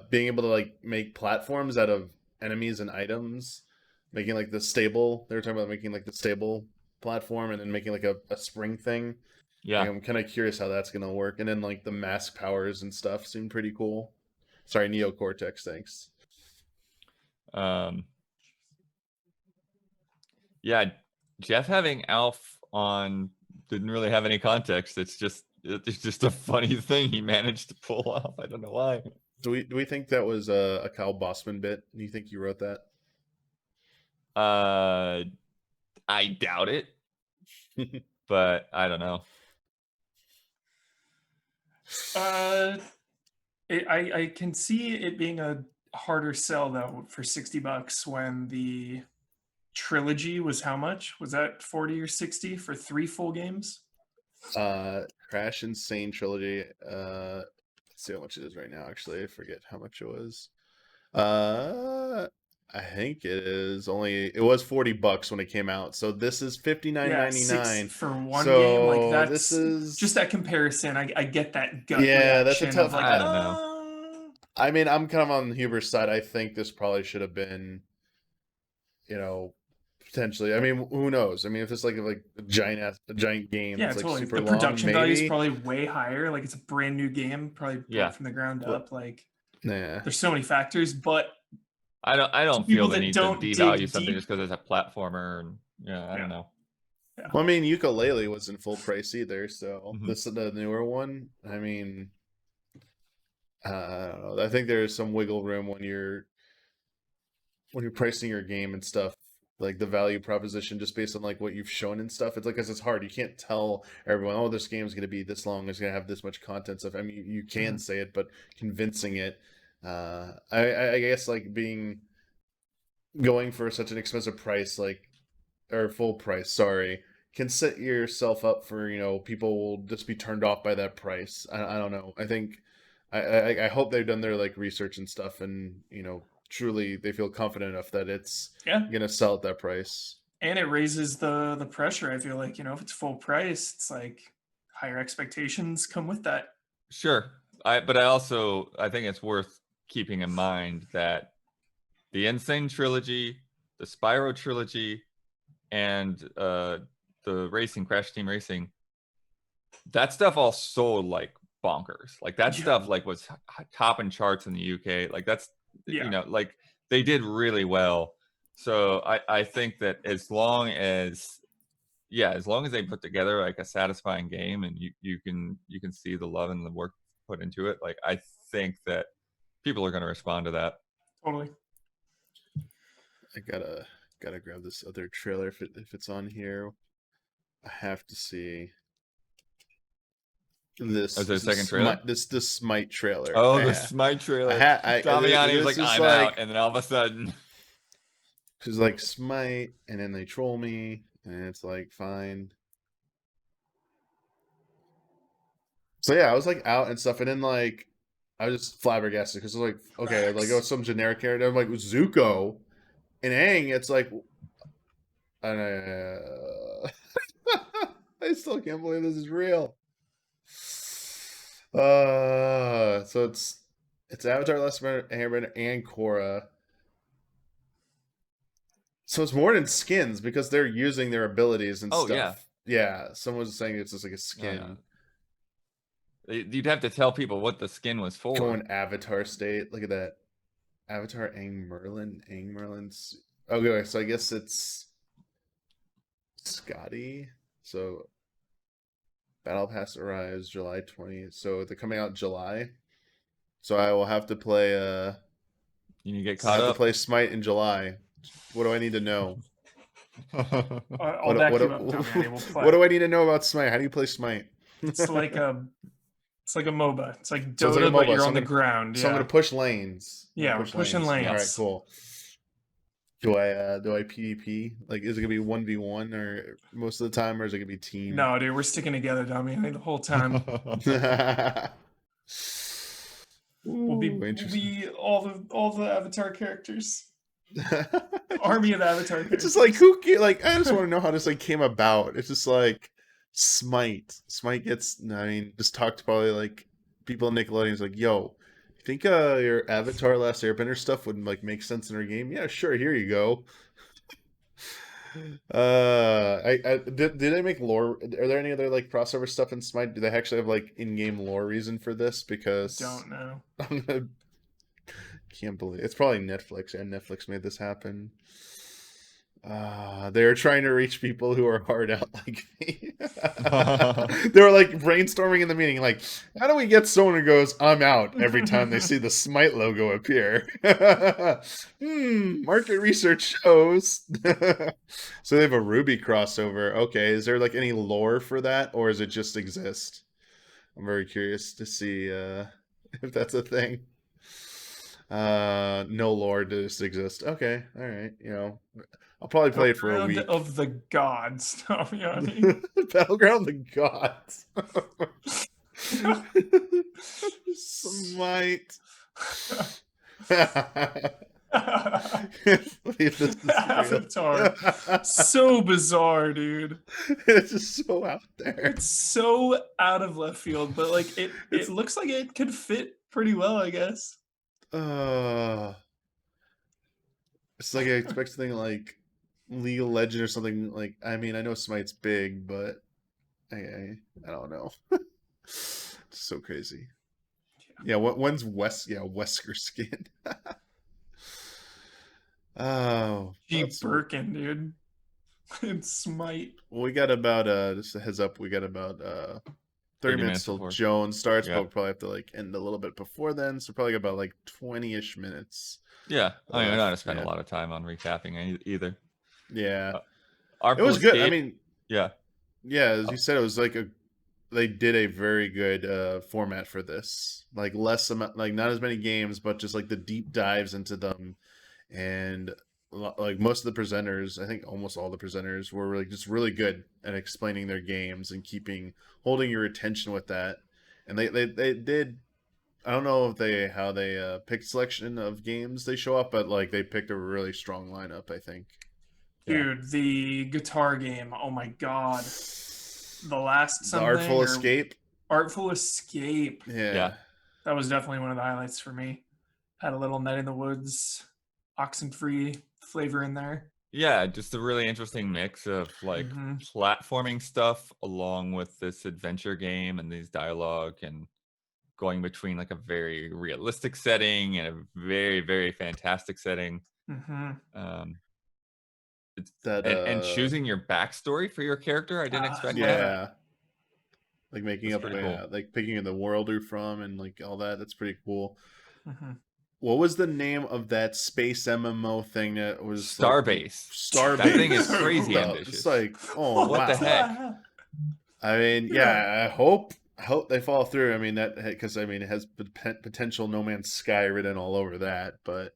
Being able to like make platforms out of enemies and items, making like the stable. They were talking about making like the stable platform and then making like a spring thing. Yeah. Like, I'm kind of curious how that's gonna work. And then like the mask powers and stuff seem pretty cool. Sorry, Neocortex. Thanks. Yeah, Geoff having Alf on didn't really have any context. It's just a funny thing he managed to pull off. I don't know why. Do we think that was a Kyle Bossman bit? Do you think you wrote that? I doubt it, but I don't know. I can see it being a harder sell though for $60 when the trilogy was how much? Was that 40 or 60 for 3 full games? Crash Insane trilogy. Let's see how much it is right now. Actually, I forget how much it was. I think it was $40 when it came out. So this is $59.99 for one game. Like that's this is just that comparison. I get that gut. Yeah, that's a reaction tough. of like, I don't know. I mean, I'm kind of on Huber's side. I think this probably should have been, potentially. I mean, who knows? I mean, if it's like a giant game, yeah, it's like totally. super The long, production value is maybe. probably way higher. Like it's a brand new game, probably built from the ground up. Like, yeah, there's so many factors, but I don't feel the need to devalue something just because it's a platformer. And I don't know. Yeah. Well, I mean, Yooka-Laylee wasn't full price either, so this is the newer one. I mean, I don't know. I think there's some wiggle room when you're pricing your game and stuff, like the value proposition, just based on like what you've shown and stuff. It's like, 'cause it's hard. You can't tell everyone, oh, this game's going to be this long. It's going to have this much content stuff. I mean, you can say it, but convincing it, I guess like going for such an expensive price, or full price, sorry, can set yourself up for, people will just be turned off by that price. I don't know. I think I hope they've done their like research and stuff, and truly they feel confident enough that it's gonna sell at that price. And it raises the pressure. I feel like if it's full price, it's like higher expectations come with that. Sure, but I think it's worth keeping in mind that the Insane trilogy, the Spyro trilogy, and the Crash Team Racing, that stuff all sold like bonkers. Like that stuff like was topping charts in the UK. Like that's like they did really well. So I think that as long as they put together like a satisfying game and you can see the love and the work put into it, like I think that people are going to respond to that. Totally. I gotta grab this other trailer if it's on here. I have to see this. Is there a second trailer? The Smite trailer. Oh, the Smite trailer. Damiani was like, I'm out, and then all of a sudden, she's like Smite, and then they troll me, and it's like fine. So yeah, I was like out and stuff, and then like I was just flabbergasted because I was like, okay, like some generic character. I'm like Zuko. And Aang, it's like, I still can't believe this is real. So it's Avatar, Last Airbender, and Korra. So it's more than skins because they're using their abilities and stuff. Yeah. Someone was saying it's just like a skin. You'd have to tell people what the skin was for. Going Avatar state. Look at that. Avatar Aang Merlin's. Okay, so I guess it's Scotty. So Battle Pass arrives July 20th. So they're coming out in July. So I will have to play you need to get caught up. To play Smite in July. What do I need to know? I'll back you up, Tommy. We'll play. What do I need to know about Smite? How do you play Smite? It's like a MOBA. It's like Dota, but you're on the ground. So I'm gonna push lanes. Yeah, we're pushing lanes. All right, cool. Do I PvP? Like, is it gonna be 1v1 or most of the time, or is it gonna be team? No, dude, we're sticking together, dummy. The whole time. We'll be all the Avatar characters. Army of Avatar. It's just like I just want to know how this like came about. It's just like Smite. Smite gets. I mean, just talked to probably like people in Nickelodeon's like, yo, you think your Avatar Last Airbender stuff would like make sense in our game? Yeah, sure. Here you go. Did they make lore? Are there any other like crossover stuff in Smite? Do they actually have like in-game lore reason for this? Because Don't know. Can't believe it's probably Netflix, and Netflix made this happen. They were trying to reach people who are hard out like me. They were like brainstorming in the meeting, like, how do we get someone who goes, I'm out every time they see the Smite logo appear? Market research shows. So they have a Ruby crossover. Okay, is there like any lore for that, or does it just exist? I'm very curious to see if that's a thing. No lore does exist. Okay, all right. You know, I'll probably play it for a week. Of the gods. Battleground of the gods. Smite. Avatar. So bizarre, dude. It's just so out there. It's so out of left field, but like it looks like it could fit pretty well, I guess. It's like I expect something like League of Legends or something like. I mean, I know Smite's big, but I don't know. It's so crazy. Yeah, when's Wesker skin? Oh, Birkin, dude. It's Smite. Well, we got about just a heads up. We got about 30 minutes till before Joan starts, yeah. but we'll probably have to like end a little bit before then. So probably about like 20-ish minutes. Yeah, I mean, we're not gonna spend a lot of time on recapping either. Yeah, Artful it was good. I Escape, mean, yeah, as you said, it was like they did a very good format for this. Like less amount, like not as many games, but just like the deep dives into them, and like most of the presenters, I think almost all the presenters were like just really good at explaining their games and holding your attention with that. And they did. I don't know if how they picked selection of games they show up, but like they picked a really strong lineup, I think. Dude, the guitar game. Oh my god. The last something. The Artful Escape. Artful Escape. Yeah. That was definitely one of the highlights for me. Had a little Night in the Woods, Oxenfree flavor in there. Yeah, just a really interesting mix of like platforming stuff along with this adventure game and these dialogue and going between like a very realistic setting and a very, very fantastic setting. It's and choosing your backstory for your character, I didn't expect that. Like making up like picking the world you're from and like all that. That's pretty cool. What was the name of that space MMO thing that was Starbase? Starbase. That thing is crazy ambitious. It's like, oh, what the heck? I mean, I hope they follow through. I mean, because I mean, it has potential No Man's Sky written all over that, but at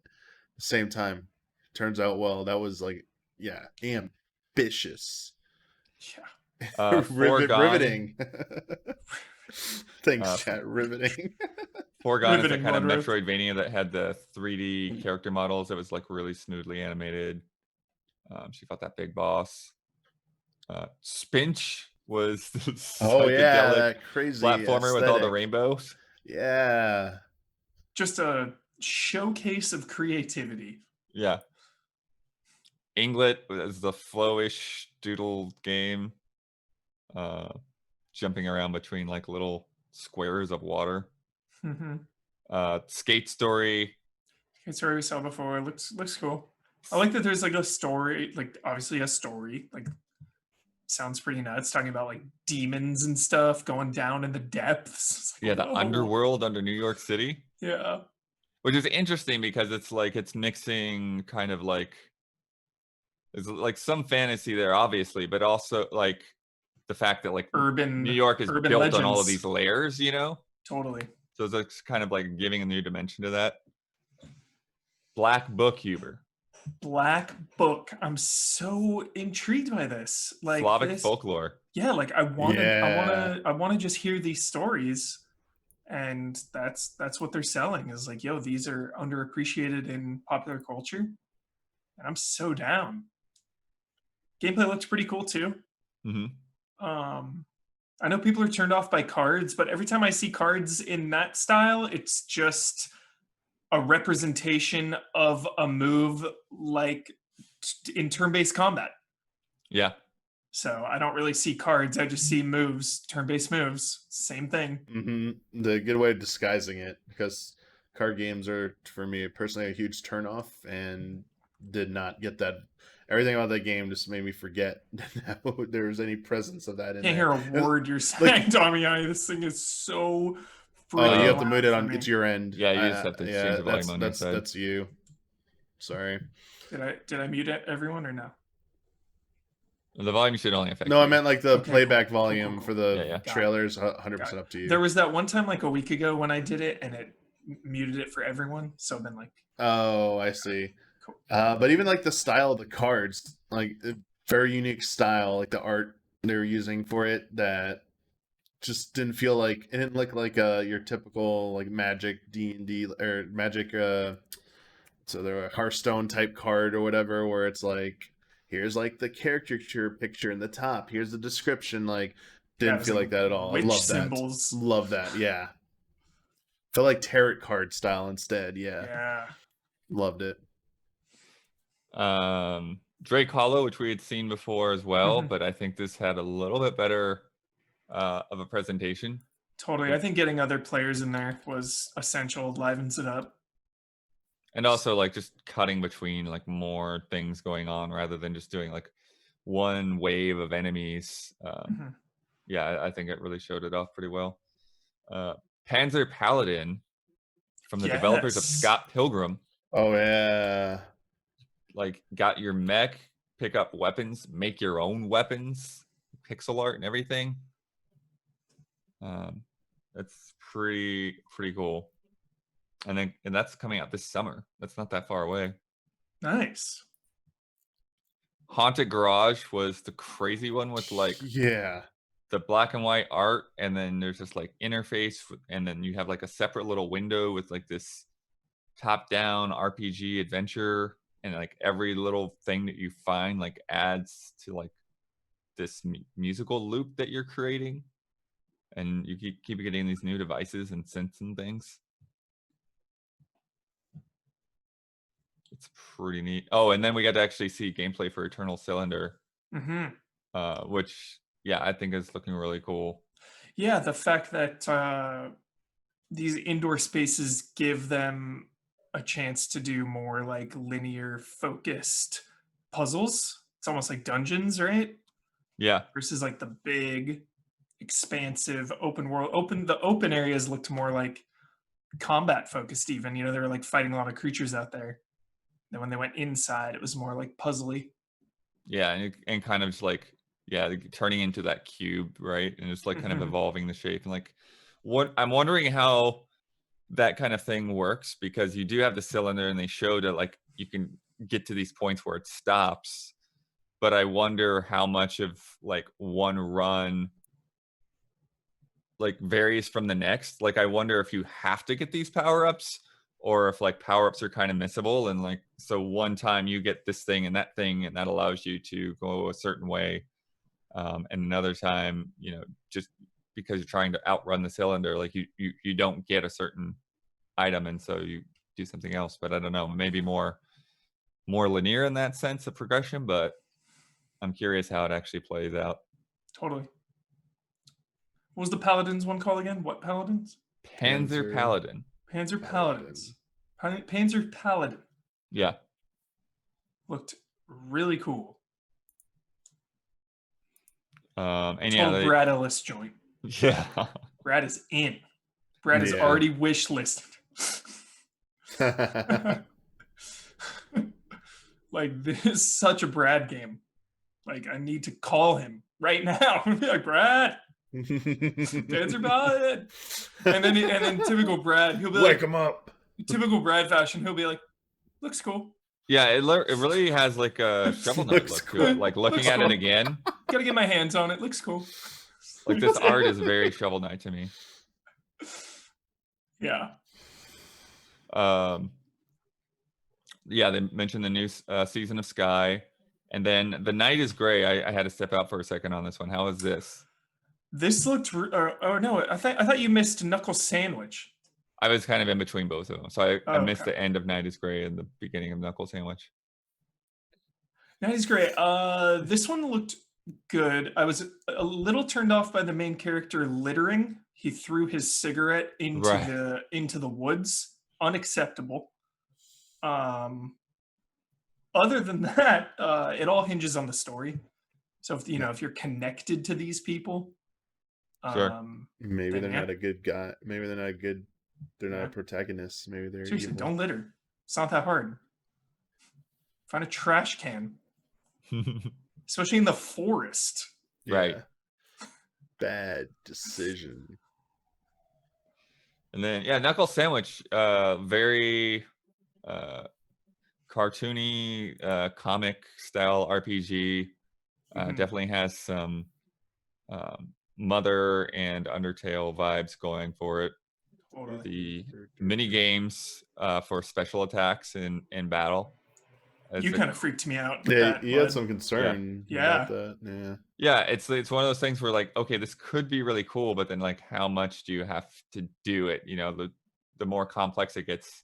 the same time, turns out well. That was like, ambitious. Riveting. Thanks, chat. Riveting. Foregone is a kind of Metroidvania that had the 3D character models. It was like really smoothly animated. She fought that big boss. Spinch was the that crazy platformer with all the rainbows. Yeah, just a showcase of creativity. Yeah. Ynglet was the flowish doodle game, jumping around between like little squares of water. Skate Story. Skate Story we saw before. Looks cool. I like that there's like a story, like obviously a story, like sounds pretty nuts, talking about like demons and stuff going down in the depths. Like, the underworld under New York City. Yeah. Which is interesting because it's mixing kind of like there's like some fantasy there, obviously, but also like the fact that like New York is built legends on all of these layers, you know? Totally. So it's kind of like giving a new dimension to that. Black Book Huber. Black Book. I'm so intrigued by this. Like Slavic folklore. Yeah, like I want to just hear these stories, and that's what they're selling is like, yo, these are underappreciated in popular culture. and I'm so down. Gameplay looks pretty cool too. I know people are turned off by cards, but every time I see cards in that style, it's just a representation of a move like in turn-based combat. Yeah. So I don't really see cards. I just see moves, turn-based moves. Same thing. The good way of disguising it, because card games are, for me personally, a huge turnoff, and did not get that. Everything about that game just made me forget that there was any presence of that in Can't there. hear a word you're saying, Tommy. This thing is so. Oh, you have to mute it on. It's your end. Yeah, you just have to change the volume on your side. That's you. Sorry. Did I mute everyone or no? The volume should only affect. No, you. I meant like the playback volume for the Yeah. trailers. 100% up to you. There was that one time like a week ago when I did it and it muted it for everyone. So then like. Oh, I see. But even like the style of the cards, like very unique style, like the art they were using for it, that just didn't feel like it didn't look like your typical like Magic D&D or Magic so there were a Hearthstone type card or whatever, where it's like, here's like the caricature picture in the top, here's the description. Like didn't feel like that at all. I love symbols. that. Love that. Yeah. Felt like tarot card style instead. Yeah. Loved it. Drake Hollow, which we had seen before as well, but I think this had a little bit better of a presentation. Totally. I think getting other players in there was essential, livens it up. And also like just cutting between like more things going on rather than just doing like one wave of enemies. Yeah, I think it really showed it off pretty well. Panzer Paladin from the developers of Scott Pilgrim. Oh yeah. Like got your mech, pick up weapons, make your own weapons, pixel art and everything. That's pretty cool. And that's coming out this summer. That's not that far away. Nice. Haunted Garage was the crazy one with like the black and white art, and then there's this like interface, and then you have like a separate little window with like this top-down RPG adventure, and like every little thing that you find like adds to like this musical loop that you're creating, and you keep getting these new devices and synths and things. It's pretty neat. Oh, and then we got to actually see gameplay for Eternal Cylinder, which I think is looking really cool. Yeah, the fact that these indoor spaces give them a chance to do more like linear focused puzzles. It's almost like dungeons, right? Yeah. Versus like the big, expansive open world. The open areas looked more like combat focused even. You know, they were like fighting a lot of creatures out there. Then when they went inside, it was more like puzzly. Yeah, and kind of just like turning into that cube, right? And it's like kind of evolving the shape. And like, what I'm wondering how that kind of thing works, because you do have the cylinder, and they showed that like you can get to these points where it stops. But I wonder how much of like one run like varies from the next. Like I wonder if you have to get these power-ups, or if like power-ups are kind of missable, and like so one time you get this thing and that thing, and that allows you to go a certain way, and another time, you know, just because you're trying to outrun the cylinder, like you don't get a certain item, and so you do something else. But I don't know, maybe more linear in that sense of progression, but I'm curious how it actually plays out. Totally. What was the Paladins one called again? What Paladins? Panzer Paladin. Panzer Paladins. Panzer Paladin. Yeah. Looked really cool. And total Brad Ellis joint. Yeah. Brad is in. Brad is already wish listed. Like, this is such a Brad game. Like, I need to call him right now. Be like, Brad. Panzer Paladin. And then typical Brad, he'll be like, wake him up. Typical Brad fashion, he'll be like, looks cool. Yeah, it really has like a Shovel Knight look to it. Like looking at it again. Gotta get my hands on it. Looks cool. Like this art is very Shovel Knight to me. Yeah. they mentioned the new season of Sky, and then The Night is Grey. I had to step out for a second on this one. How is this? This looked. Oh no, I thought you missed Knuckle Sandwich. I was kind of in between both of them, so I missed Okay. the end of Night is Grey and the beginning of Knuckle Sandwich. Night is Grey. This one looked good. I was a little turned off by the main character littering. He threw his cigarette into the woods. Unacceptable. Other than that, it all hinges on the story. So if if you're connected to these people, maybe they're not a good guy. Maybe they're not a good. They're not a protagonist. Maybe they're seriously, evil. don't litter. It's not that hard. Find a trash can, especially in the forest. Right. Bad decision. And then Knuckle Sandwich, very cartoony, comic style RPG. Definitely has some Mother and Undertale vibes going for it. The mini games for special attacks in battle. You kind of freaked me out. With Yeah, that, you had some concern about that. Yeah. Yeah, it's one of those things where like, okay, this could be really cool, but then like, how much do you have to do it? The more complex it gets,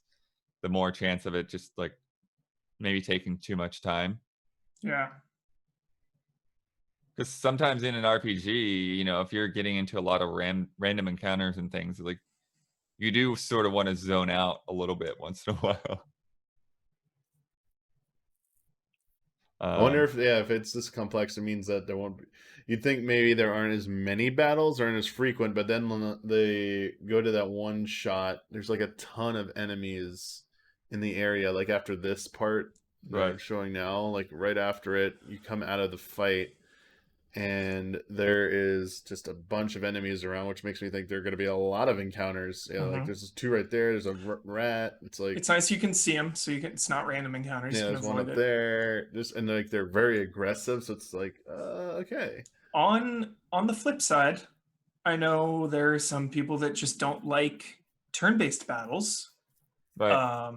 the more chance of it just like maybe taking too much time. Yeah. Because sometimes in an RPG, if you're getting into a lot of random encounters and things, like you do sort of want to zone out a little bit once in a while. I wonder if it's this complex, it means that there won't be. You'd think maybe there aren't as many battles, aren't as frequent, but then when they go to that one shot, there's like a ton of enemies in the area. Like after this part that I'm showing now, like right after it, you come out of the fight, and there is just a bunch of enemies around, which makes me think there are going to be a lot of encounters. Like there's two right there. There's a rat. It's like it's nice you can see them, so it's not random encounters. Yeah, you can there's one avoid up it. there. And like they're very aggressive, so it's like okay. On the flip side, I know there are some people that just don't like turn-based battles. Right.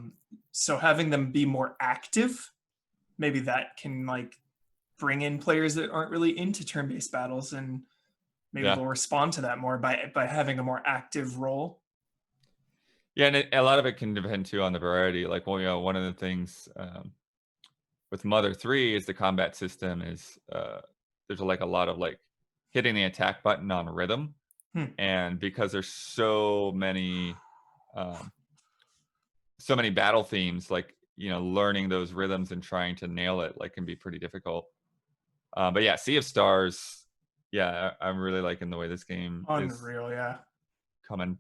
So having them be more active, maybe that can like bring in players that aren't really into turn-based battles, and maybe they'll respond to that more by having a more active role. Yeah, and a lot of it can depend too on the variety. Like, one of the things with Mother 3 is the combat system is there's like a lot of like hitting the attack button on rhythm, and because there's so many battle themes, like learning those rhythms and trying to nail it like can be pretty difficult. But yeah, Sea of Stars, I'm really liking the way this game Unreal, is coming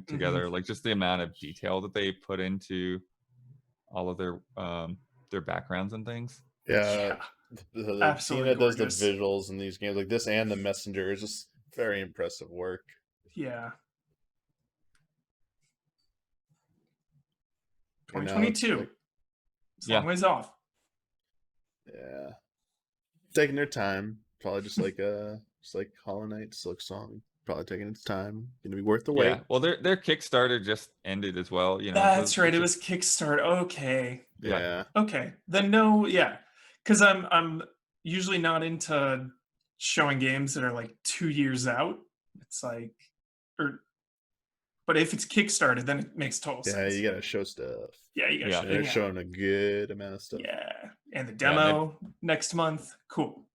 together. Like just the amount of detail that they put into all of their backgrounds and things. The team that does the visuals in these games, like this and The Messenger, is just very impressive work. Yeah. 2022. It's a long ways off. Yeah. Taking their time. Probably just like Hollow Knight, Silk Song. Probably taking its time. Gonna be worth the wait. Yeah. Well, their Kickstarter just ended as well. That's right. It was Kickstarter. Okay. Yeah. Okay. Then no. Yeah. Because I'm usually not into showing games that are like 2 years out. It's like, but if it's Kickstarted, then it makes total sense. Yeah, you gotta show stuff. Yeah, you gotta show. They're showing a good amount of stuff. Yeah, and the demo next month. Cool.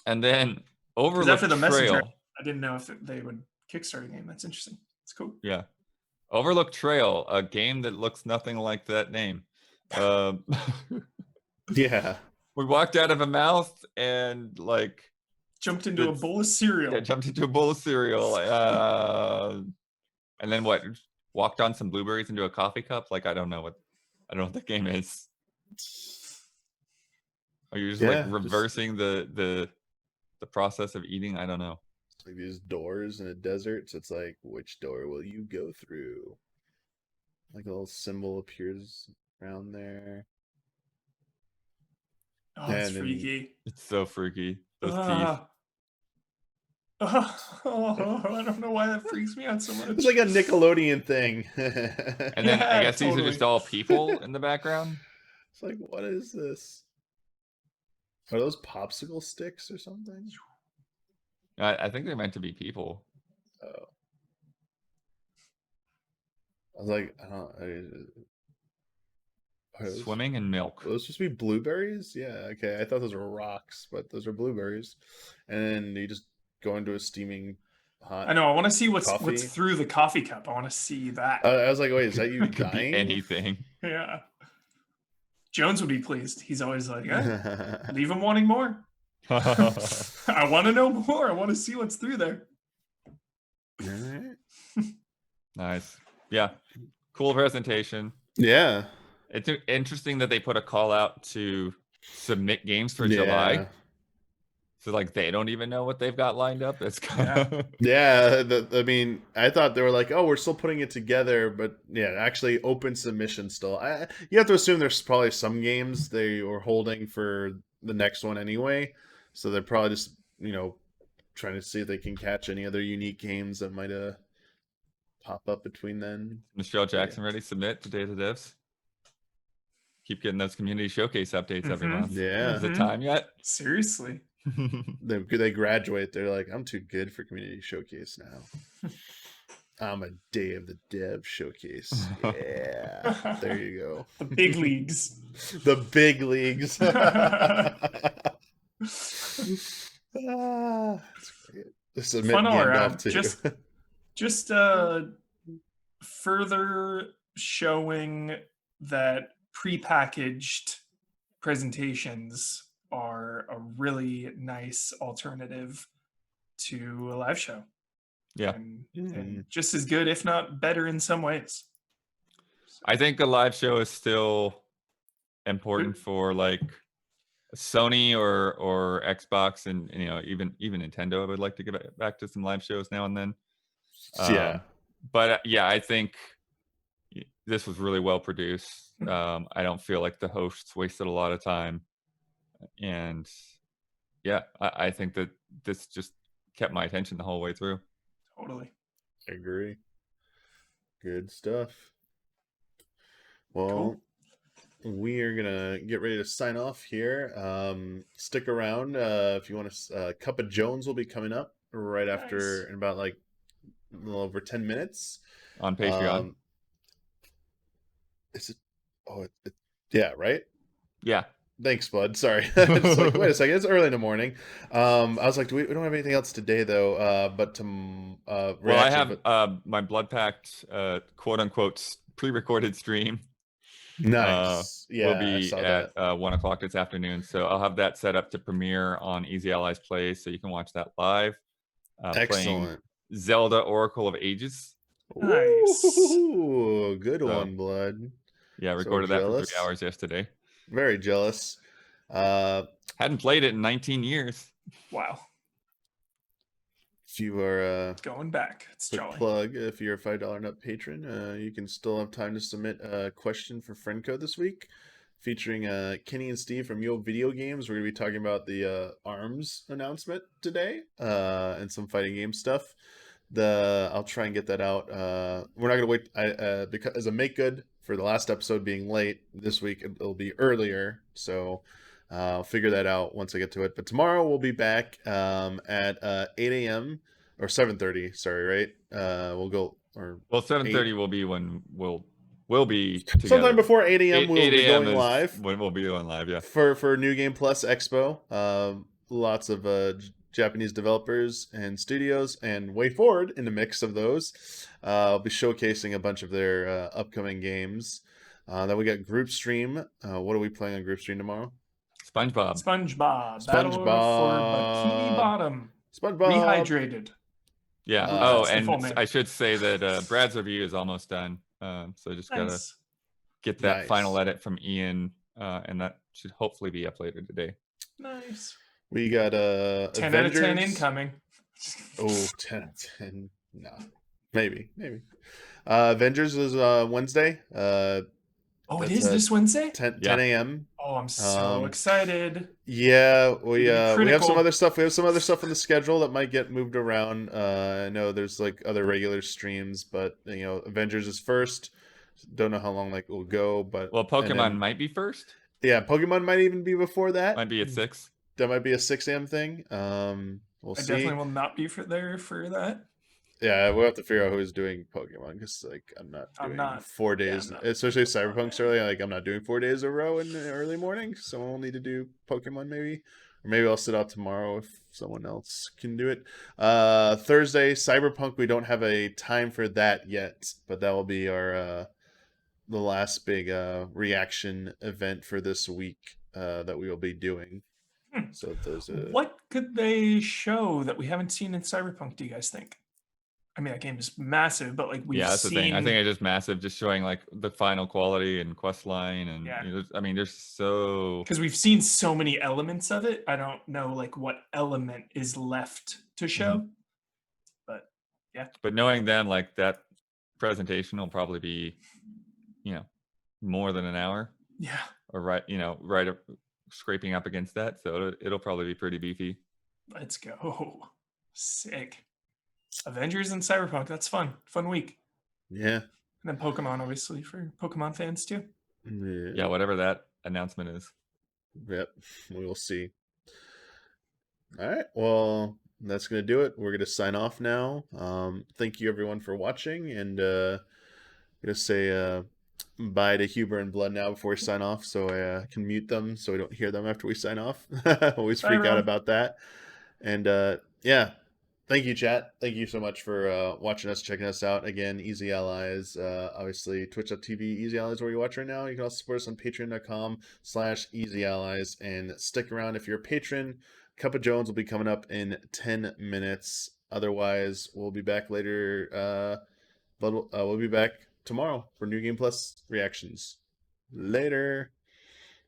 And then Overlook after the Messenger, Trail. I didn't know if they would Kickstarter a game. That's interesting. It's cool. Yeah. Overlook Trail, a game that looks nothing like that name. Yeah. We walked out of a mouth and like jumped into a bowl of cereal. Yeah, jumped into a bowl of cereal. And then what? Walked on some blueberries into a coffee cup? Like I don't know what the game is. Are you just like reversing the process of eating? I don't know. It's like these doors in a desert, so it's like, which door will you go through? Like a little symbol appears around there. Oh, it's freaky. It's so freaky. Those teeth. Oh, I don't know why that freaks me out so much. It's like a Nickelodeon thing. And then I guess these are just all people in the background. It's like, what is this? Are those popsicle sticks or something? I think they're meant to be people. Oh. I was like, I don't. Swimming in milk. Are those supposed to be blueberries? Yeah, okay. I thought those were rocks, but those are blueberries. And then you just go into a steaming hot. I know. I want to see what's coffee. through the coffee cup. I want to see that. I was like, wait, is that you It could dying? be anything. Yeah. Jones would be pleased. He's always like, leave him wanting more. I want to know more. I want to see what's through there. Nice. Yeah. Cool presentation. Yeah. It's interesting that they put a call out to submit games for July. So like they don't even know what they've got lined up. That's kind of I mean, I thought they were like, oh, we're still putting it together, but yeah, actually open submission still. You have to assume there's probably some games they were holding for the next one anyway. So they're probably just, trying to see if they can catch any other unique games that might pop up between then. Michelle Jackson ready? Submit to Data Devs. Keep getting those community showcase updates every month. Yeah. Is it time yet? Seriously. They graduate. They're like, I'm too good for community showcase now. I'm a Day of the Dev showcase. Yeah. There you go. The big leagues. The big leagues. Submit Fun Gandalf too. Just further showing that prepackaged presentations are a really nice alternative to a live show. Yeah. And just as good, if not better in some ways. I think a live show is still important for like Sony or Xbox and even Nintendo. I would like to get back to some live shows now and then. But I think this was really well produced. I don't feel like the hosts wasted a lot of time. And I think that this just kept my attention the whole way through. Totally. I agree. Good stuff. Well, we are gonna get ready to sign off here. Stick around if you want to. Cup of Jones will be coming up right after in about like a little over 10 minutes on Patreon. Is it? Oh, yeah, right. Yeah. Thanks, bud. Sorry. It's like, wait a second. It's early in the morning. I was like, we don't have anything else today, though. But I have my Blood Pact, quote unquote, pre-recorded stream. Nice. Will be at 1 o'clock this afternoon. So I'll have that set up to premiere on Easy Allies Play, so you can watch that live. Excellent. Zelda Oracle of Ages. Nice. Ooh, good one, Blood. Yeah, recorded that for 3 hours yesterday. Very jealous. Hadn't played it in 19 years. Wow. If you are going back, it's jolly. Plug. If you're a $5 and up patron, you can still have time to submit a question for Friend Code this week, featuring Kenny and Steve from Yo Video Games. We're gonna be talking about the ARMS announcement today and some fighting game stuff. I'll try and get that out. We're not gonna wait because as a make good for the last episode being late this week, it'll be earlier. So I'll figure that out once I get to it. But tomorrow we'll be back at 8 a.m. or 7:30. Sorry, right? We'll go 7:30 will be when we'll be together. Sometime before 8 a.m. we'll be going live. When we'll be going live, yeah. For New Game Plus Expo. Lots of Japanese developers and studios, and Way Forward in the mix of those. I'll be showcasing a bunch of their upcoming games. Then we got Group Stream. What are we playing on Group Stream tomorrow? SpongeBob. Battle for Bikini Bottom. SpongeBob. Rehydrated. Yeah. And I should say that Brad's review is almost done. So just gotta get that final edit from Ian, and that should hopefully be up later today. Nice. We got 10 Avengers. out of 10 incoming. Oh, 10 out of 10. No. Maybe. Avengers is Wednesday. It is this Wednesday? 10 a.m. Oh, I'm so excited. Yeah, we have some critical. other stuff. We have some other stuff in the schedule that might get moved around. I know there's like other regular streams, but you know, Avengers is first. Don't know how long like will go, but well, Pokemon might be first. Yeah, Pokemon might even be before that. Might be at 6. That might be a 6 a.m. thing. We'll I see. definitely will not be there for that. Yeah, we'll have to figure out who's doing Pokemon because like I'm not doing 4 days, especially Cyberpunk's early. Like I'm not doing 4 days in a row in the early morning. Someone will need to do Pokemon maybe, or maybe I'll sit out tomorrow if someone else can do it. Thursday Cyberpunk, we don't have a time for that yet, but that will be our the last big reaction event for this week that we will be doing. So those. What could they show that we haven't seen in Cyberpunk? Do you guys think? I mean, that game is massive, but like we've that's seen. the thing. I think it's just massive, just showing like the final quality and quest line, and you know, I mean, there's so because we've seen so many elements of it. I don't know like what element is left to show, but yeah. But knowing them, like that presentation will probably be, you know, more than an hour. Yeah. Or right up, scraping up against that, so it'll probably be pretty beefy. Let's go. Sick. Avengers and Cyberpunk. That's fun. Fun week. Yeah. And then Pokemon, obviously, for Pokemon fans too. Yeah, whatever that announcement is. Yep. We will see. All right. Well, that's going to do it. We're going to sign off now. Thank you, everyone, for watching. And I'm going to say bye to Huber and Blood now before we sign off, so I can mute them so we don't hear them after we sign off. Always freak out about that. And yeah. Thank you, chat. Thank you so much for watching us, checking us out. Again, Easy Allies, obviously twitch.tv, Easy Allies, where you're watching right now. You can also support us on patreon.com/Easy Allies. And stick around if you're a patron. Cup of Jones will be coming up in 10 minutes. Otherwise, we'll be back later. We'll be back tomorrow for New Game Plus reactions. Later.